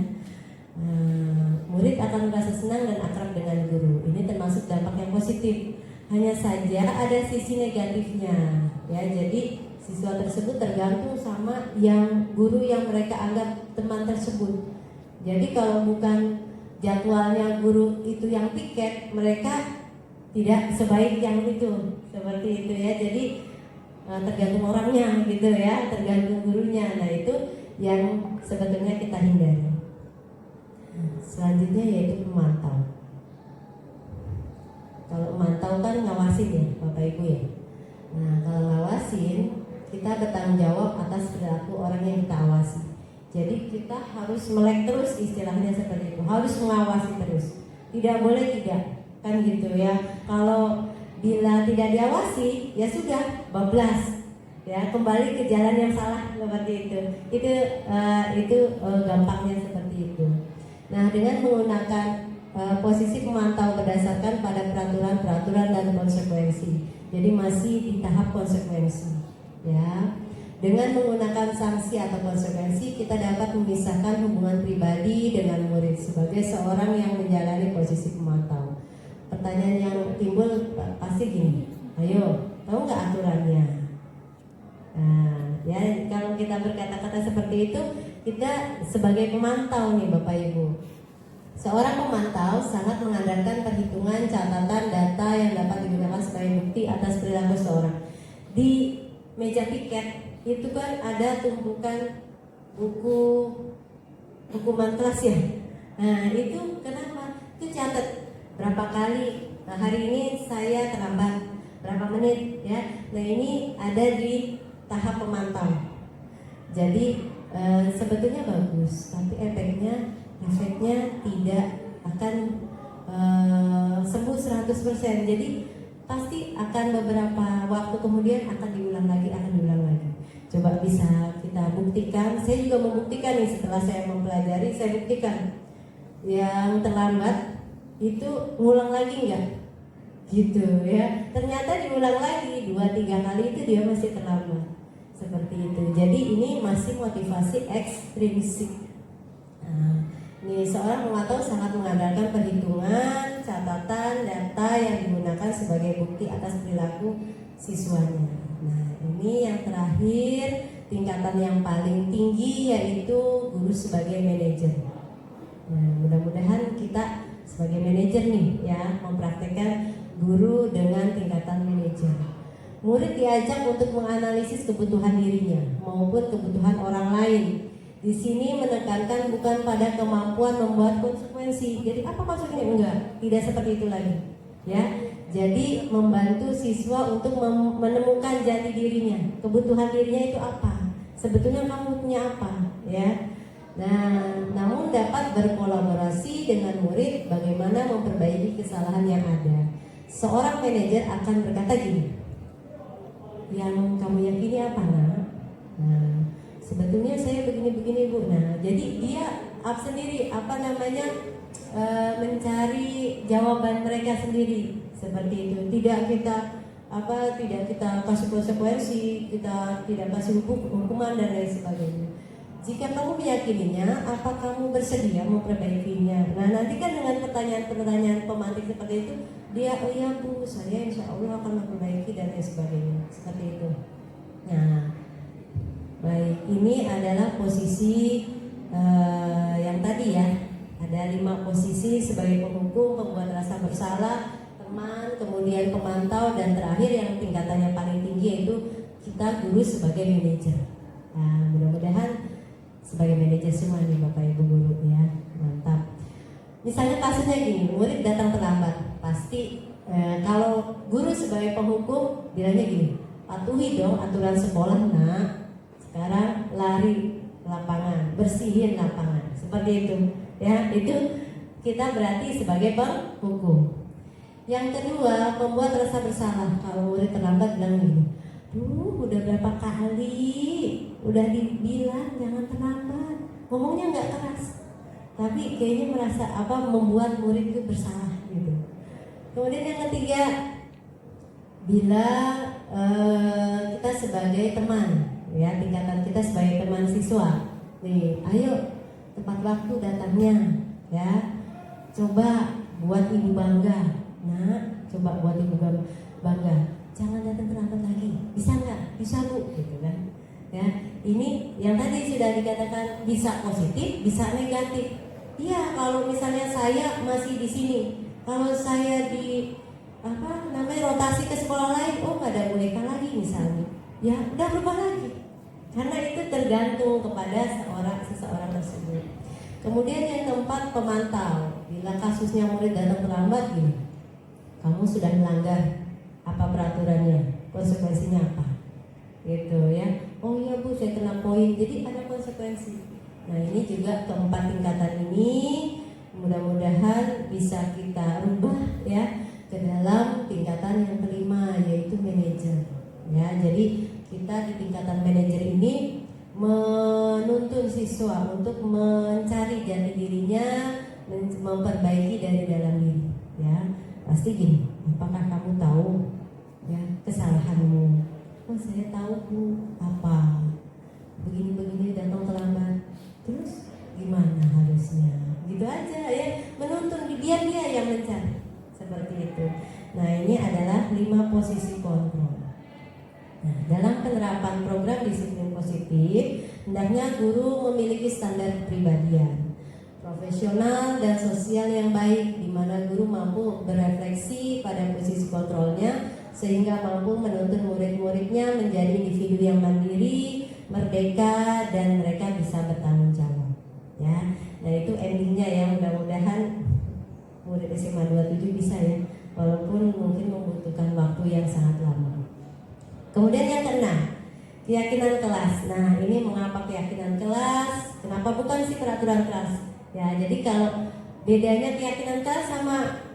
Murid akan merasa senang dan akrab dengan guru. Ini termasuk dampak yang positif. Hanya saja ada sisi negatifnya, ya. Jadi siswa tersebut tergantung sama yang guru yang mereka anggap teman tersebut. Jadi kalau bukan jadwalnya guru itu yang piket, mereka tidak sebaik yang itu, seperti itu, ya. Jadi tergantung orangnya gitu, ya, tergantung gurunya. Nah itu yang sebetulnya kita hindari. Selanjutnya yaitu memantau. Kalau memantau kan ngawasin, ya Bapak Ibu, ya. Nah kalau ngawasin, kita bertanggung jawab atas perilaku orang yang kita awasi. Jadi kita harus melek terus, istilahnya seperti itu. Harus mengawasi terus. Tidak boleh tidak, kan gitu, ya. Kalau bila tidak diawasi, ya sudah bablas, ya, kembali ke jalan yang salah seperti itu. Itu gampangnya seperti itu. Nah dengan menggunakan posisi pemantau berdasarkan pada peraturan dan konsekuensi. Jadi masih di tahap konsekuensi, ya. Dengan menggunakan sanksi atau konsekuensi, kita dapat memisahkan hubungan pribadi dengan murid sebagai seorang yang menjalani posisi pemantau. Pertanyaan yang timbul pasti gini, ayo, tahu nggak aturannya? Nah, ya, kalau kita berkata-kata seperti itu, kita sebagai pemantau nih Bapak Ibu. Seorang pemantau sangat mengandalkan perhitungan, catatan, data yang dapat digunakan sebagai bukti atas perilaku seorang. Di meja piket itu kan ada tumpukan buku kelas, ya. Nah itu kenapa? Itu catat berapa kali, hari ini saya terlambat berapa menit, ya. Nah ini ada di tahap pemantau. Jadi sebetulnya bagus, tapi efeknya tidak akan sembuh 100%. Jadi pasti akan beberapa waktu kemudian akan diulang lagi. Coba bisa kita buktikan. Saya juga membuktikan nih, setelah saya mempelajari, saya buktikan yang terlambat itu ngulang lagi enggak, gitu, ya. Ternyata diulang lagi 2-3 kali itu dia masih terlambat, seperti itu. Jadi ini masih motivasi ekstrinsik. Nah, ini seorang pemantau sangat mengandalkan perhitungan, catatan, data yang digunakan sebagai bukti atas perilaku siswanya. Nah, ini yang terakhir, tingkatan yang paling tinggi yaitu guru sebagai manajer. Nah, mudah-mudahan kita sebagai manajer nih ya mempraktekkan guru dengan tingkatan manajer. Murid diajak untuk menganalisis kebutuhan dirinya maupun kebutuhan orang lain. Di sini menekankan bukan pada kemampuan membuat konsekuensi. Jadi apa maksudnya? Enggak, tidak seperti itu lagi. Ya, jadi membantu siswa untuk menemukan jati dirinya, kebutuhan dirinya itu apa, sebetulnya kamu punya apa, ya. Nah, namun dapat berkolaborasi dengan murid bagaimana memperbaiki kesalahan yang ada. Seorang manajer akan berkata gini, yang kamu yakini apa, nak? Nah, sebetulnya saya begini-begini, Bu. Nah, jadi dia sendiri mencari jawaban mereka sendiri seperti itu. Tidak kita kasih konsekuensi, kita tidak kasih hukuman dan lain sebagainya. Jika kamu meyakininya, apa kamu bersedia memperbaikinya? Nah, nanti kan dengan pertanyaan-pertanyaan pemantik seperti itu, dia, oh ya Bu, saya insya Allah akan memperbaiki dan lain sebagainya. Seperti itu. Nah, baik, ini adalah posisi yang tadi ya. Ada 5 posisi sebagai penghukum, pembuat rasa bersalah, teman, kemudian pemantau, dan terakhir yang tingkatannya paling tinggi yaitu kita guru sebagai manajer. Nah, mudah-mudahan sebagai manajer semua nih Bapak Ibu guru ya, mantap. Misalnya kasusnya gini, murid datang terlambat, pasti kalau guru sebagai penghukum bilangnya gini, patuhi dong aturan sekolah, nak. Sekarang lari lapangan, bersihin lapangan, seperti itu. Ya, itu kita berarti sebagai penghukum. Yang kedua, membuat rasa bersalah. Kalau murid terlambat bilang gini, udah berapa kali udah dibilang jangan terlambat, ngomongnya nggak keras, tapi kayaknya merasa membuat murid itu bersalah gitu. Kemudian yang ketiga, bila kita sebagai teman, ya tingkatan kita sebagai teman siswa, nih, ayo tepat waktu datangnya, ya. Coba buat ibu bangga, nah, coba buat ibu bangga. Jangan datang terlambat lagi, bisa nggak? Bisa Bu, gitu kan? Ya, ini yang tadi sudah dikatakan bisa positif, bisa negatif. Iya, kalau misalnya saya masih di sini, kalau saya di rotasi ke sekolah lain, oh nggak ada boneka lagi misalnya, ya udah berubah lagi. Karena itu tergantung kepada seseorang tersebut. Kemudian yang keempat, pemantau. Bila kasusnya murid datang terlambat, gini, kamu sudah melanggar apa peraturannya, konsekuensinya apa, gitu ya. Oh iya Bu, saya kena poin, jadi ada konsekuensi. Nah, ini juga keempat tingkatan ini mudah-mudahan bisa kita rubah ya ke dalam tingkatan yang kelima, yaitu manajer. Ya, jadi kita di tingkatan manajer ini menuntun siswa untuk mencari jati dirinya, memperbaiki dari dalam diri. Ya, pasti gini, apakah kamu tahu ya kesalahanmu? Oh, saya tahu Bu, apa? Begini-begini datang terlambat. Terus gimana harusnya? Gitu aja ya, menuntun biar dia yang mencari. Seperti itu. Nah, ini adalah 5 posisi kontrol. Nah, dalam penerapan program disiplin positif, hendaknya guru memiliki standar kepribadian, profesional dan sosial yang baik, di mana guru mampu berefleksi pada posisi kontrolnya sehingga mampu menuntun murid-muridnya menjadi individu yang mandiri, merdeka, dan mereka bisa bertanggung jawab. Ya, nah itu endingnya ya, mudah-mudahan murid SMA 27 bisa ya, walaupun mungkin membutuhkan waktu yang sangat lama. Kemudian yang keenam, keyakinan kelas. Nah, ini mengapa keyakinan kelas? Kenapa bukan sih peraturan kelas? Ya, jadi kalau bedanya keyakinan kelas sama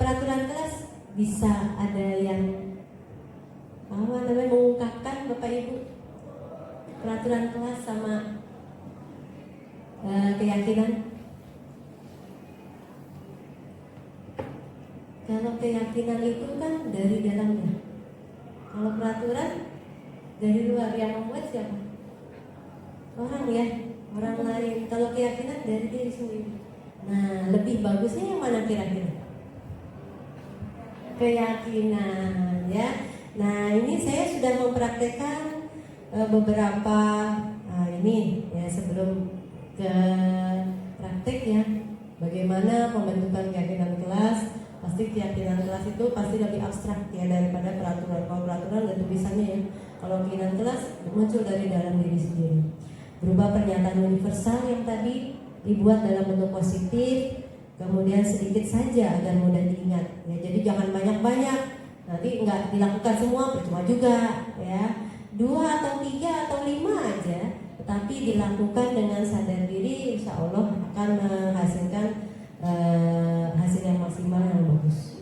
peraturan kelas, bisa ada yang mengungkapkan Bapak Ibu peraturan kelas sama keyakinan. Kalau keyakinan itu kan dari dalamnya. Kalau peraturan dari luar, yang membuat siapa? Orang ya, orang lain. Kalau keyakinan dari diri sendiri. Nah, lebih bagusnya yang mana kira-kira? Keyakinan ya. Nah, ini saya sudah mempraktekkan beberapa ini ya sebelum ke prakteknya. Bagaimana pembentukan keyakinan kelas? Pasti keyakinan kelas itu pasti lebih abstrak ya daripada peraturan. Kalau peraturan ada tulisannya ya. Kalau keyakinan kelas muncul dari dalam diri sendiri. Berubah pernyataan universal yang tadi dibuat dalam bentuk positif, kemudian sedikit saja agar mudah diingat. Ya, jadi jangan banyak-banyak. Nanti nggak dilakukan semua percuma juga ya. 2 atau 3 atau 5 aja, tetapi dilakukan dengan sadar diri, insya Allah akan menghasilkan hasil yang maksimal yang bagus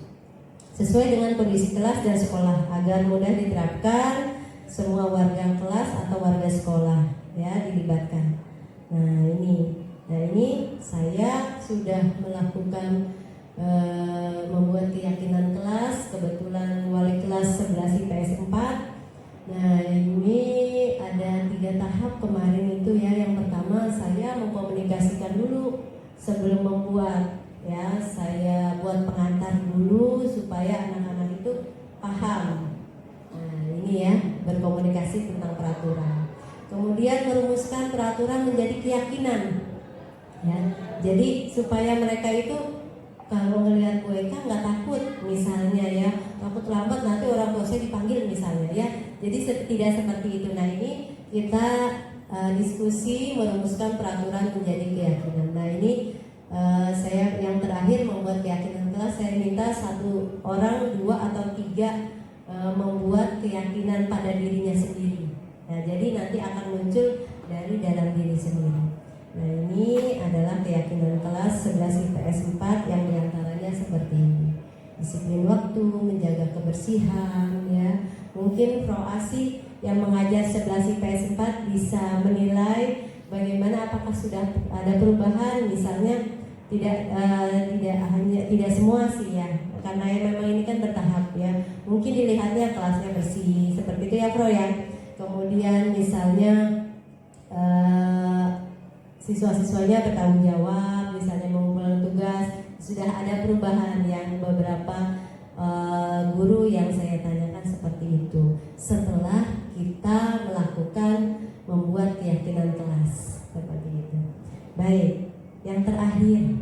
sesuai dengan kondisi kelas dan sekolah agar mudah diterapkan semua warga kelas atau warga sekolah ya dilibatkan. Nah ini saya sudah melakukan membuat keyakinan kelas, kebetulan wali kelas 11 IPS 4. Nah ini ada 3 tahap kemarin itu ya. Yang pertama saya mengkomunikasikan dulu sebelum membuat ya, saya buat pengantar dulu supaya anak-anak itu paham. Nah ini ya, berkomunikasi tentang peraturan. Kemudian merumuskan peraturan menjadi keyakinan ya. Jadi supaya mereka itu kalau ngelihat WK nggak takut misalnya ya, takut lambat nanti orang tua saya dipanggil misalnya ya. Jadi tidak seperti itu. Nah ini kita diskusi merumuskan peraturan menjadi keyakinan. Nah ini saya yang terakhir membuat keyakinan kelas, saya minta 1 orang, 2 atau 3 membuat keyakinan pada dirinya sendiri. Nah jadi nanti akan muncul dari dalam diri sendiri. Nah ini adalah keyakinan kelas 11 IPS 4 yang diantaranya seperti ini. Disiplin waktu, menjaga kebersihan ya. Mungkin Pro Asi yang mengajar 11 IPS 4 bisa menilai bagaimana apakah sudah ada perubahan, misalnya tidak semua sih ya, karena memang ini kan bertahap ya. Mungkin dilihatnya kelasnya bersih seperti itu ya Pro ya. Kemudian misalnya siswa-siswanya bertanggung jawab, misalnya mengumpulkan tugas, sudah ada perubahan yang beberapa guru yang saya tanyakan seperti itu setelah kita melakukan membuat keyakinan kelas seperti itu. Baik, yang terakhir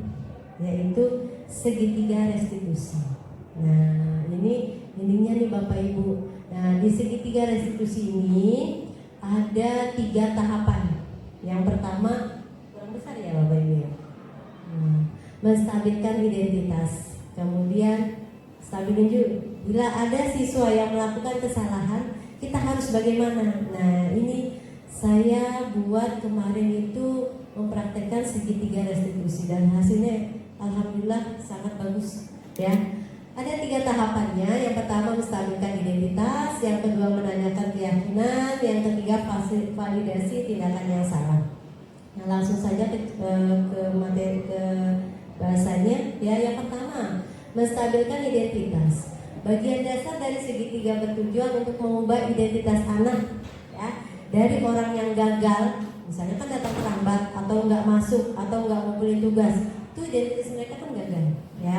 yaitu segitiga restitusi. Nah ininya nih Bapak Ibu. Nah di segitiga restitusi ini ada 3 tahapan. Yang pertama kurang besar ya Bapak Ibu ya. Menstabilkan identitas. Kemudian stabilin juga. Bila ada siswa yang melakukan kesalahan, kita harus bagaimana? Nah ini saya buat kemarin itu mempraktekkan segitiga restitusi dan hasilnya alhamdulillah sangat bagus ya. Ada 3 tahapannya. Yang pertama menstabilkan identitas, yang kedua menanyakan keyakinan, yang ketiga validasi tindakan yang salah. Nah langsung saja ke materi, ke bahasanya ya. Yang pertama menstabilkan identitas. Bagian dasar dari segitiga bertujuan untuk mengubah identitas anak ya, dari orang yang gagal, misalnya kan datang terlambat atau nggak masuk atau nggak ngumpulin tugas, itu identitas mereka kan gagal ya,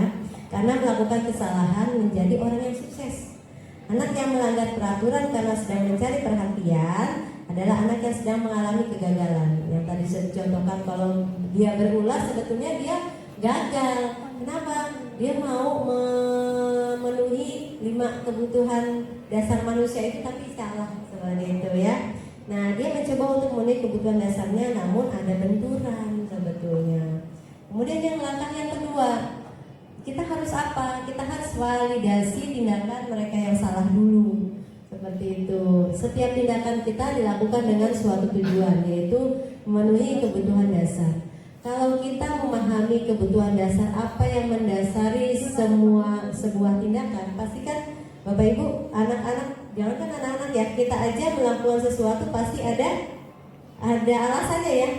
karena melakukan kesalahan menjadi orang yang sukses. Anak yang melanggar peraturan karena sedang mencari perhatian adalah anak yang sedang mengalami kegagalan. Yang tadi saya contohkan, kalau dia berulas sebetulnya dia gagal. Kenapa? Dia mau memenuhi 5 kebutuhan dasar manusia itu tapi salah seperti itu ya. Nah dia mencoba untuk memenuhi kebutuhan dasarnya namun ada benturan sebetulnya. Kemudian yang langkah yang kedua, kita harus apa? Kita harus validasi tindakan mereka yang salah dulu. Seperti itu. Setiap tindakan kita dilakukan dengan suatu tujuan, yaitu memenuhi kebutuhan dasar. Kalau kita memahami kebutuhan dasar apa yang mendasari sebuah tindakan, pastikan Bapak Ibu, anak-anak, jangankan anak-anak ya, kita aja melakukan sesuatu pasti ada alasannya ya.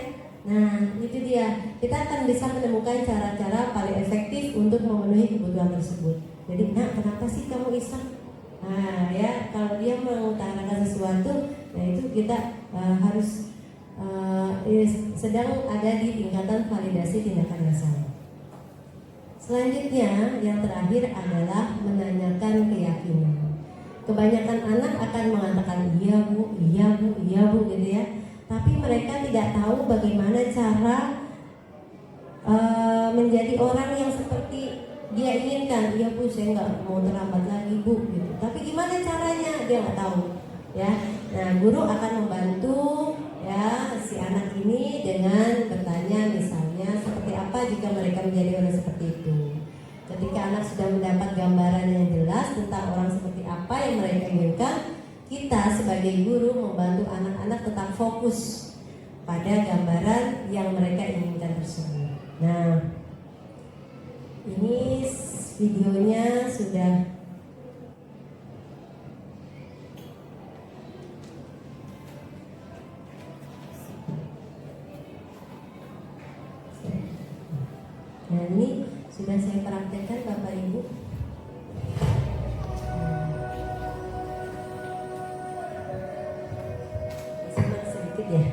Nah itu dia, kita akan bisa menemukan cara-cara paling efektif untuk memenuhi kebutuhan tersebut. Jadi kenapa sih kamu iseng? Nah ya, kalau dia mengutarakan sesuatu, nah itu kita harus sedang ada di tingkatan validasi tindakan yang salah. Selanjutnya yang terakhir adalah menanyakan keyakinan. Kebanyakan anak akan mengatakan iya bu, iya bu, iya bu gitu ya. Tapi mereka tidak tahu bagaimana cara menjadi orang yang seperti dia inginkan. Iya Bu, saya nggak mau terlambat lagi Bu, gitu. Tapi gimana caranya dia nggak tahu, ya. Nah, guru akan membantu ya si anak ini dengan bertanya misalnya seperti apa jika mereka menjadi orang seperti itu. Ketika anak sudah mendapat gambaran yang jelas tentang orang seperti apa yang mereka inginkan, kita sebagai guru membantu anak-anak tetap fokus pada gambaran yang mereka inginkan tersebut. Nah, ini videonya sudah nah, ini sudah saya praktekkan Bapak Ibu. Simak sedikit ya.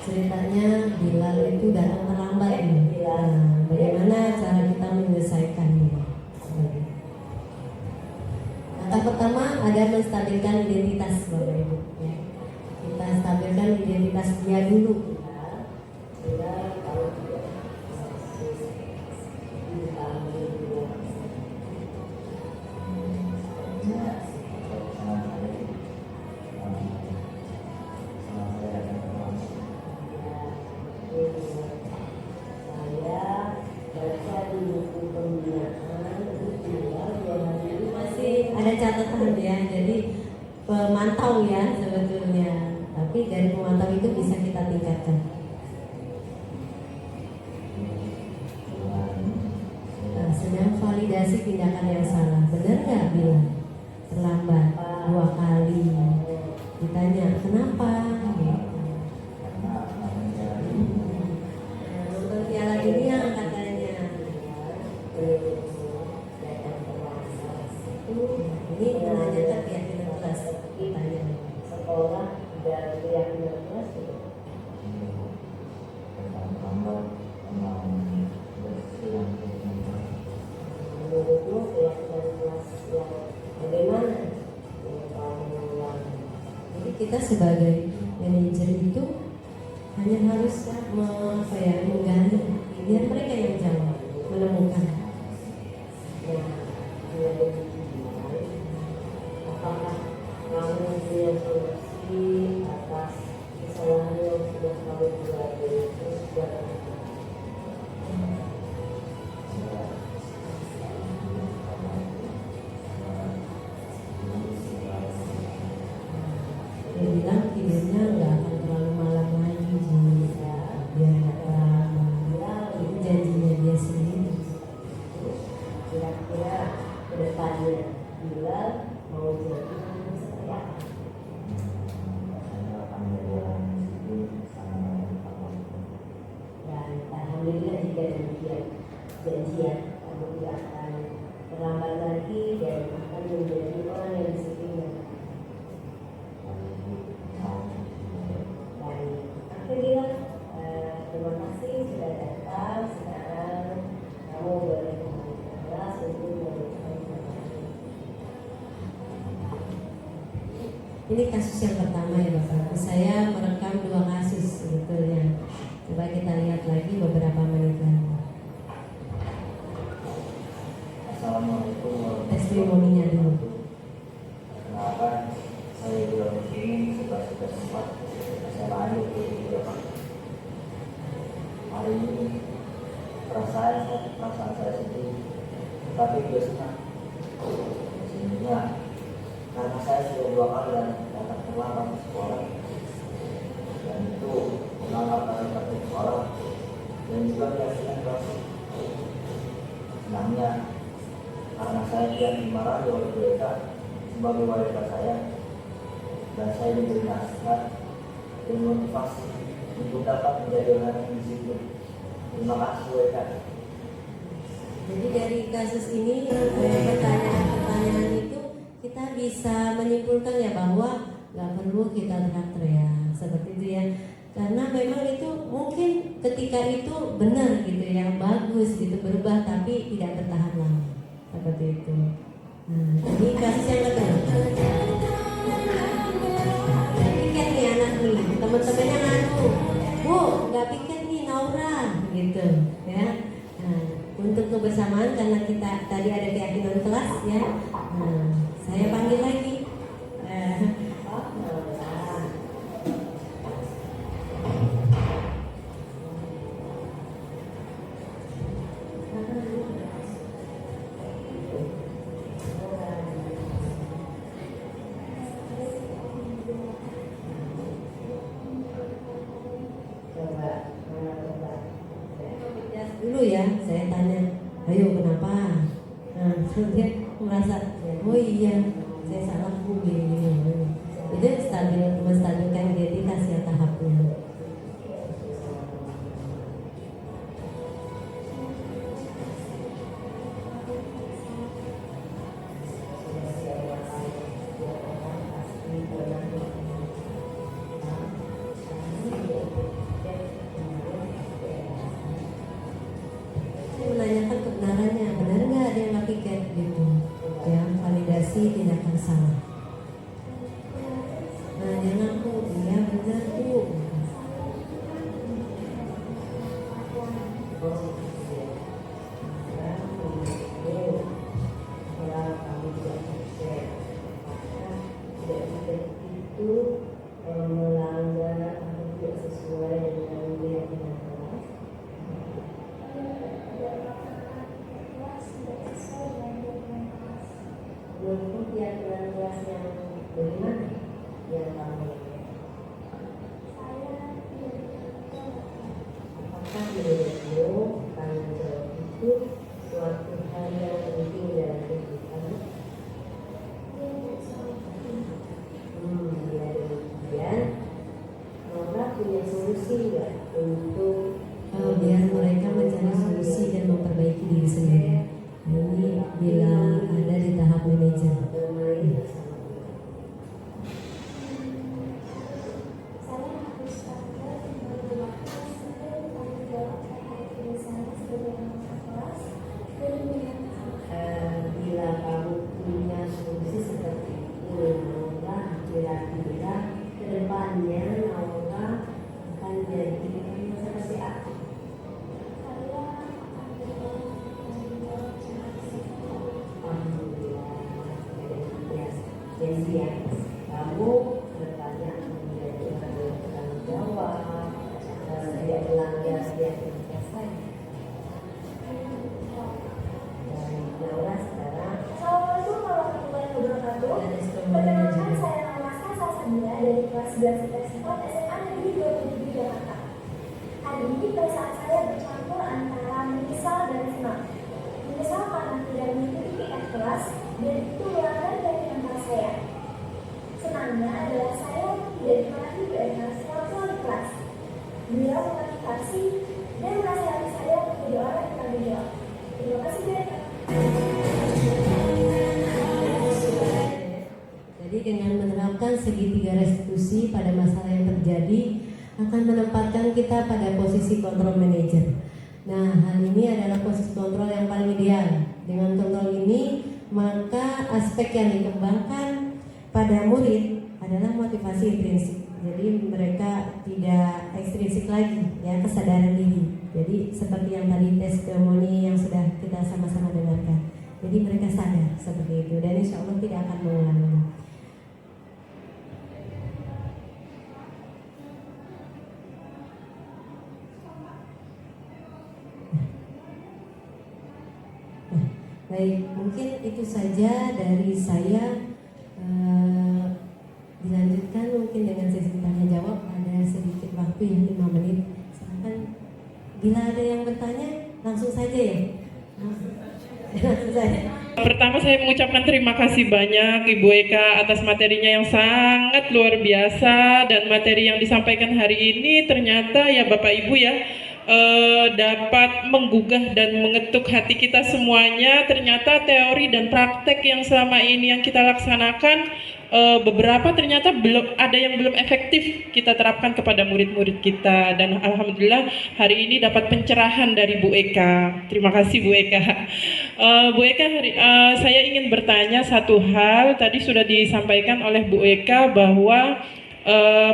Ceritanya Bilal itu datang terlambat nih. Nah, bagaimana cara kita menyelesaikannya? Langkah pertama ada menstabilkan identitas Bapak Ibu. Ya. Kita stabilkan identitas dia dulu. Ada catatan ya, jadi pemantau ya sebetulnya. Tapi dari pemantau itu bisa kita tingkatkan. Nah, sedang validasi tindakan yang salah. Benar nggak bilang terlambat 2 kali? Ditanya kenapa? Nonton Piala Dunia katanya. Ini menanyakan keyakinan kelas. Tanya sekolah dan keyakinan kelas. Menurutmu keyakinan kelas yang bagaimana? Jadi kita sebagai manajer itu hanya harus menggali biar mereka yang jawab, menemukan. Ya, apakah kamu punya solusi atas kesalahan yang sudah kamu buat itu sudah dia bilang tidurnya nggak akan terlalu malam lagi ya, biar nggak terlalu itu janjinya dia sendiri. Kira-kira kedepannya bila mau jadi seperti apa? Dan alhamdulillah jika demikian janjian kamu tidak akan terlambat lagi dan akan menjadi orang yang disiplin. Dan akhirnya terima kasih sudah datang. Sekarang kamu boleh kembali ke kelas untuk melanjutkan. Ini kasus yang pertama ya Bapak. Saya merekam 2 kasus sebetulnya. Coba kita lihat lagi beberapa menit lagi. Assalamualaikum warahmatullahi Testimoninya dulu. Perkenalkan, saya Bilal Muslimin, sudah sempat saya lanjut di Jakarta. Hari ini perasaan saya sedih, tapi juga senang. Sebenarnya karena saya sudah 2 kali datang terlambat ke sekolah, dan itu menganggap terhadap sekolah dan juga keyakinan kelas. Senangnya karena saya yang dimarahi oleh mereka, sebagai wali kelas saya, dan saya diberi nasihat dan motivasi untuk dapat menjadi orang yang disiplin. Terima kasih WK. Jadi dari kasus ini pertanyaan-pertanyaan itu kita bisa menyimpulkan ya bahwa nggak perlu kita teriak-teriak seperti itu ya, karena memang itu mungkin ketika itu benar gitu ya, bagus gitu, berubah tapi tidak bertahan lama seperti itu. Nah, ini kasus yang kedua. Nggak piket nih anak nih, teman-temannya ngadu, Bu, nggak piket nih Naura gitu ya. Nah, untuk kebersamaan karena kita tadi ada keyakinan kelas ya. Nah, saya panggil lagi. Dulu ya, saya tanya, ayo kenapa? Nah, dia merasa, oh iya, saya salah gini. Itu menstabilkan identitas ya tahapnya. Menanyakan kebenarannya, benar nggak dia nggak piket gitu ya, validasi tindakan salah. Nah dia ngaku, iya benar Bu. Itu melanggar atau tidak sesuai dengan keyakinan kelas. Menurut keyakinan kelas yang bagaimana yang kamu? Apakah menurutmu tanggung jawab itu suatu hal yang penting dalam kehidupan? Ya demikian. Nora punya solusi nggak untuk biar mereka mencari solusi dan memperbaiki diri sendiri? Ini bila ada di tahap manajer. Bila kamu punya solusi seperti itu, maka kira-kira kedepannya Naura akan jadi seperti apa? Jadi ya, kamu bertanya menjadi orang yang bertanggung jawab, tidak melanggar keyakinan saya. Dan Naura sekarang. Assalamualaikum warahmatullahi wabarakatuh. Perkenalkan saya nama Salsabila dari kelas 11 Sport SMA Negeri 27 Jakarta. Hari ini perasaan saya bercampur antara menyesal dan senang. Menyesal karena tidak mengikuti PF kelas dan itu melanggar keyakinan kelas saya. Senangnya adalah saya tidak dimarahi PF wali kelas. Beliau memotivasi dan menasihati saya untuk menjadi orang yang bertanggung jawab. Terima kasih banyak. Jadi dengan menerapkan segitiga restitusi pada masalah yang terjadi akan menempatkan kita pada posisi kontrol manajer. Nah, hal ini adalah posisi kontrol yang paling ideal. Dengan kontrol ini, maka aspek yang dikembangkan pada murid adalah motivasi intrinsik. Jadi mereka tidak ekstrinsik lagi, ya, kesadaran diri. Jadi seperti yang tadi testimoni yang sudah kita sama-sama dengarkan. Jadi mereka sadar seperti itu dan insya Allah tidak akan mengulangi. Baik, mungkin itu saja dari saya. Dilanjutkan mungkin dengan sesi tanya jawab. Ada sedikit waktu yang 5 menit. Silakan, bila ada yang bertanya langsung saja ya. Langsung saja. Pertama saya mengucapkan terima kasih banyak Ibu Eka atas materinya yang sangat luar biasa, dan materi yang disampaikan hari ini ternyata ya Bapak Ibu ya dapat menggugah dan mengetuk hati kita semuanya. Ternyata teori dan praktek yang selama ini yang kita laksanakan beberapa ternyata belum ada yang belum efektif kita terapkan kepada murid-murid kita, dan alhamdulillah hari ini dapat pencerahan dari Bu Eka. Terima kasih Bu Eka. Bu Eka, saya ingin bertanya satu hal. Tadi sudah disampaikan oleh Bu Eka bahwa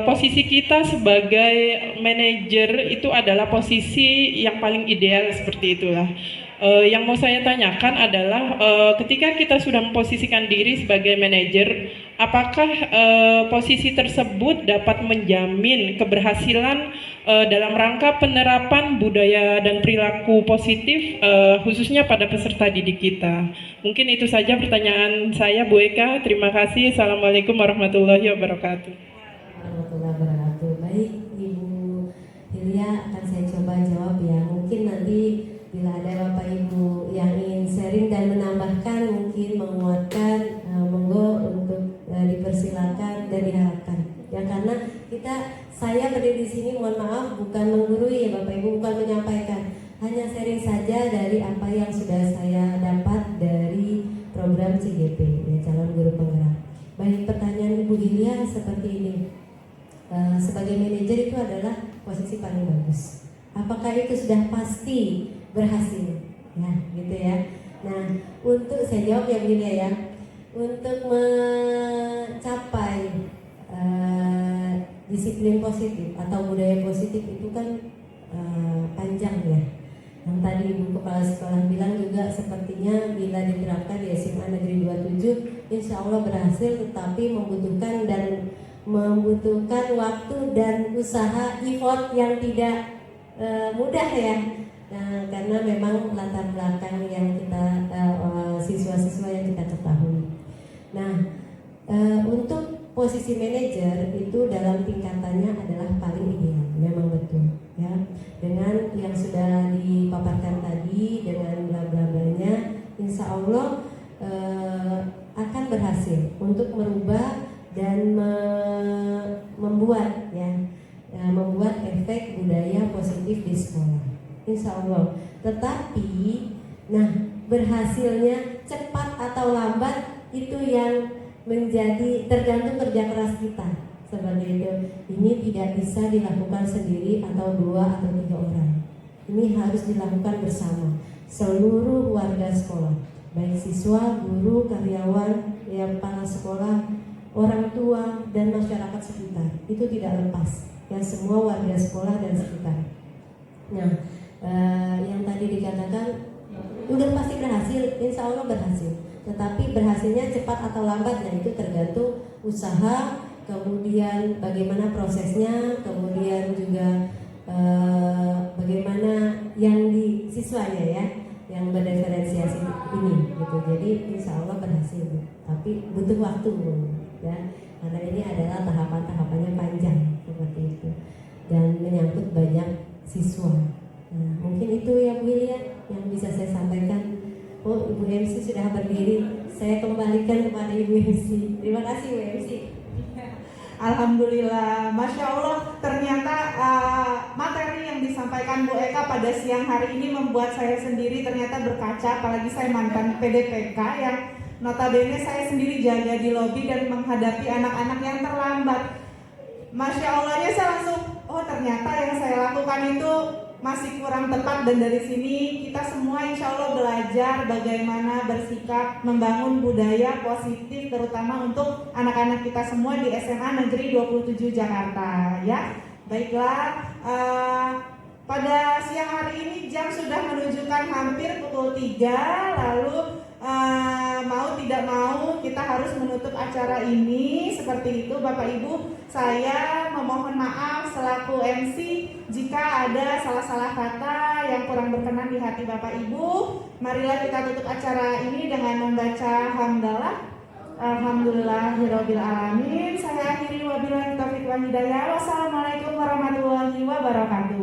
posisi kita sebagai manajer itu adalah posisi yang paling ideal, seperti itulah. Yang mau saya tanyakan adalah ketika kita sudah memposisikan diri sebagai manajer, apakah posisi tersebut dapat menjamin keberhasilan dalam rangka penerapan budaya dan perilaku positif khususnya pada peserta didik kita? Mungkin itu saja pertanyaan saya Bu Eka. Terima kasih. Assalamualaikum warahmatullahi wabarakatuh. Warahmatullahi wabarakatuh. Baik, Ibu Hilya akan saya coba jawab ya. Mungkin nanti bila ada Bapak Ibu yang ingin sharing dan menambahkan, mungkin menguatkan, monggo untuk dipersilakan dan diharapkan. Ya, karena saya berdiri di sini, mohon maaf, bukan menggurui ya Bapak Ibu, bukan menyampaikan, hanya sharing saja dari apa yang sudah saya dapat dari program CGP, ya, calon guru penggerak. Baik, pertanyaan Ibu Hilya seperti ini. Sebagai manajer itu adalah posisi paling bagus. Apakah itu sudah pasti berhasil? Ya, gitu ya. Nah, untuk saya jawab ya begini ya. Untuk mencapai disiplin positif atau budaya positif itu kan panjang ya. Yang tadi Ibu Kepala Sekolah bilang juga sepertinya bila diterapkan di SMA Negeri 27 insya Allah berhasil, tetapi membutuhkan waktu dan usaha effort yang tidak mudah ya. Nah, karena memang latar belakang yang kita siswa-siswa yang kita ketahui. Nah, untuk posisi manajer itu dalam tingkatannya adalah paling ideal, memang betul ya. Dengan yang sudah dipaparkan tadi, dengan bla-bla-blanya, insya Allah akan berhasil untuk merubah dan membuat efek budaya positif di sekolah, insya Allah. Tetapi, nah, berhasilnya cepat atau lambat itu yang menjadi tergantung kerja keras kita, seperti itu. Ini tidak bisa dilakukan sendiri atau 2 atau 3 orang. Ini harus dilakukan bersama seluruh warga sekolah, baik siswa, guru, karyawan, kepala sekolah, orang tua, dan masyarakat sekitar. Itu tidak lepas ya, semua warga sekolah dan sekitar. Nah, yang tadi dikatakan udah pasti berhasil, insya Allah berhasil. Tetapi berhasilnya cepat atau lambat, nah itu tergantung usaha, kemudian bagaimana prosesnya, kemudian juga bagaimana yang di siswanya ya, yang berdiferensiasi ini gitu. Jadi insya Allah berhasil, tapi butuh waktu ya, karena ini adalah tahapan-tahapannya panjang seperti itu dan menyangkut banyak siswa. Nah, mungkin itu ya Bu Hilya yang bisa saya sampaikan. Oh, Ibu MC sudah berdiri, saya kembalikan kepada Ibu MC. Terima kasih Bu MC. Alhamdulillah, Masya Allah, ternyata materi yang disampaikan Bu Eka pada siang hari ini membuat saya sendiri ternyata berkaca, apalagi saya mantan PDPK yang notabene saya sendiri jaga di lobi dan menghadapi anak-anak yang terlambat. Masya Allahnya saya langsung, oh ternyata yang saya lakukan itu masih kurang tepat, dan dari sini kita semua insya Allah belajar bagaimana bersikap membangun budaya positif terutama untuk anak-anak kita semua di SMA Negeri 27 Jakarta ya. Baiklah, pada siang hari ini jam sudah menunjukkan hampir pukul 3, lalu mau tidak mau kita harus menutup acara ini seperti itu. Bapak Ibu, saya memohon maaf selaku MC jika ada salah-salah kata yang kurang berkenan di hati Bapak Ibu. Marilah kita tutup acara ini dengan membaca hamdalah. Alhamdulillahirabbil alamin. Saya akhiri wabillahi taufiq wal hidayah. Wassalamualaikum warahmatullahi wabarakatuh.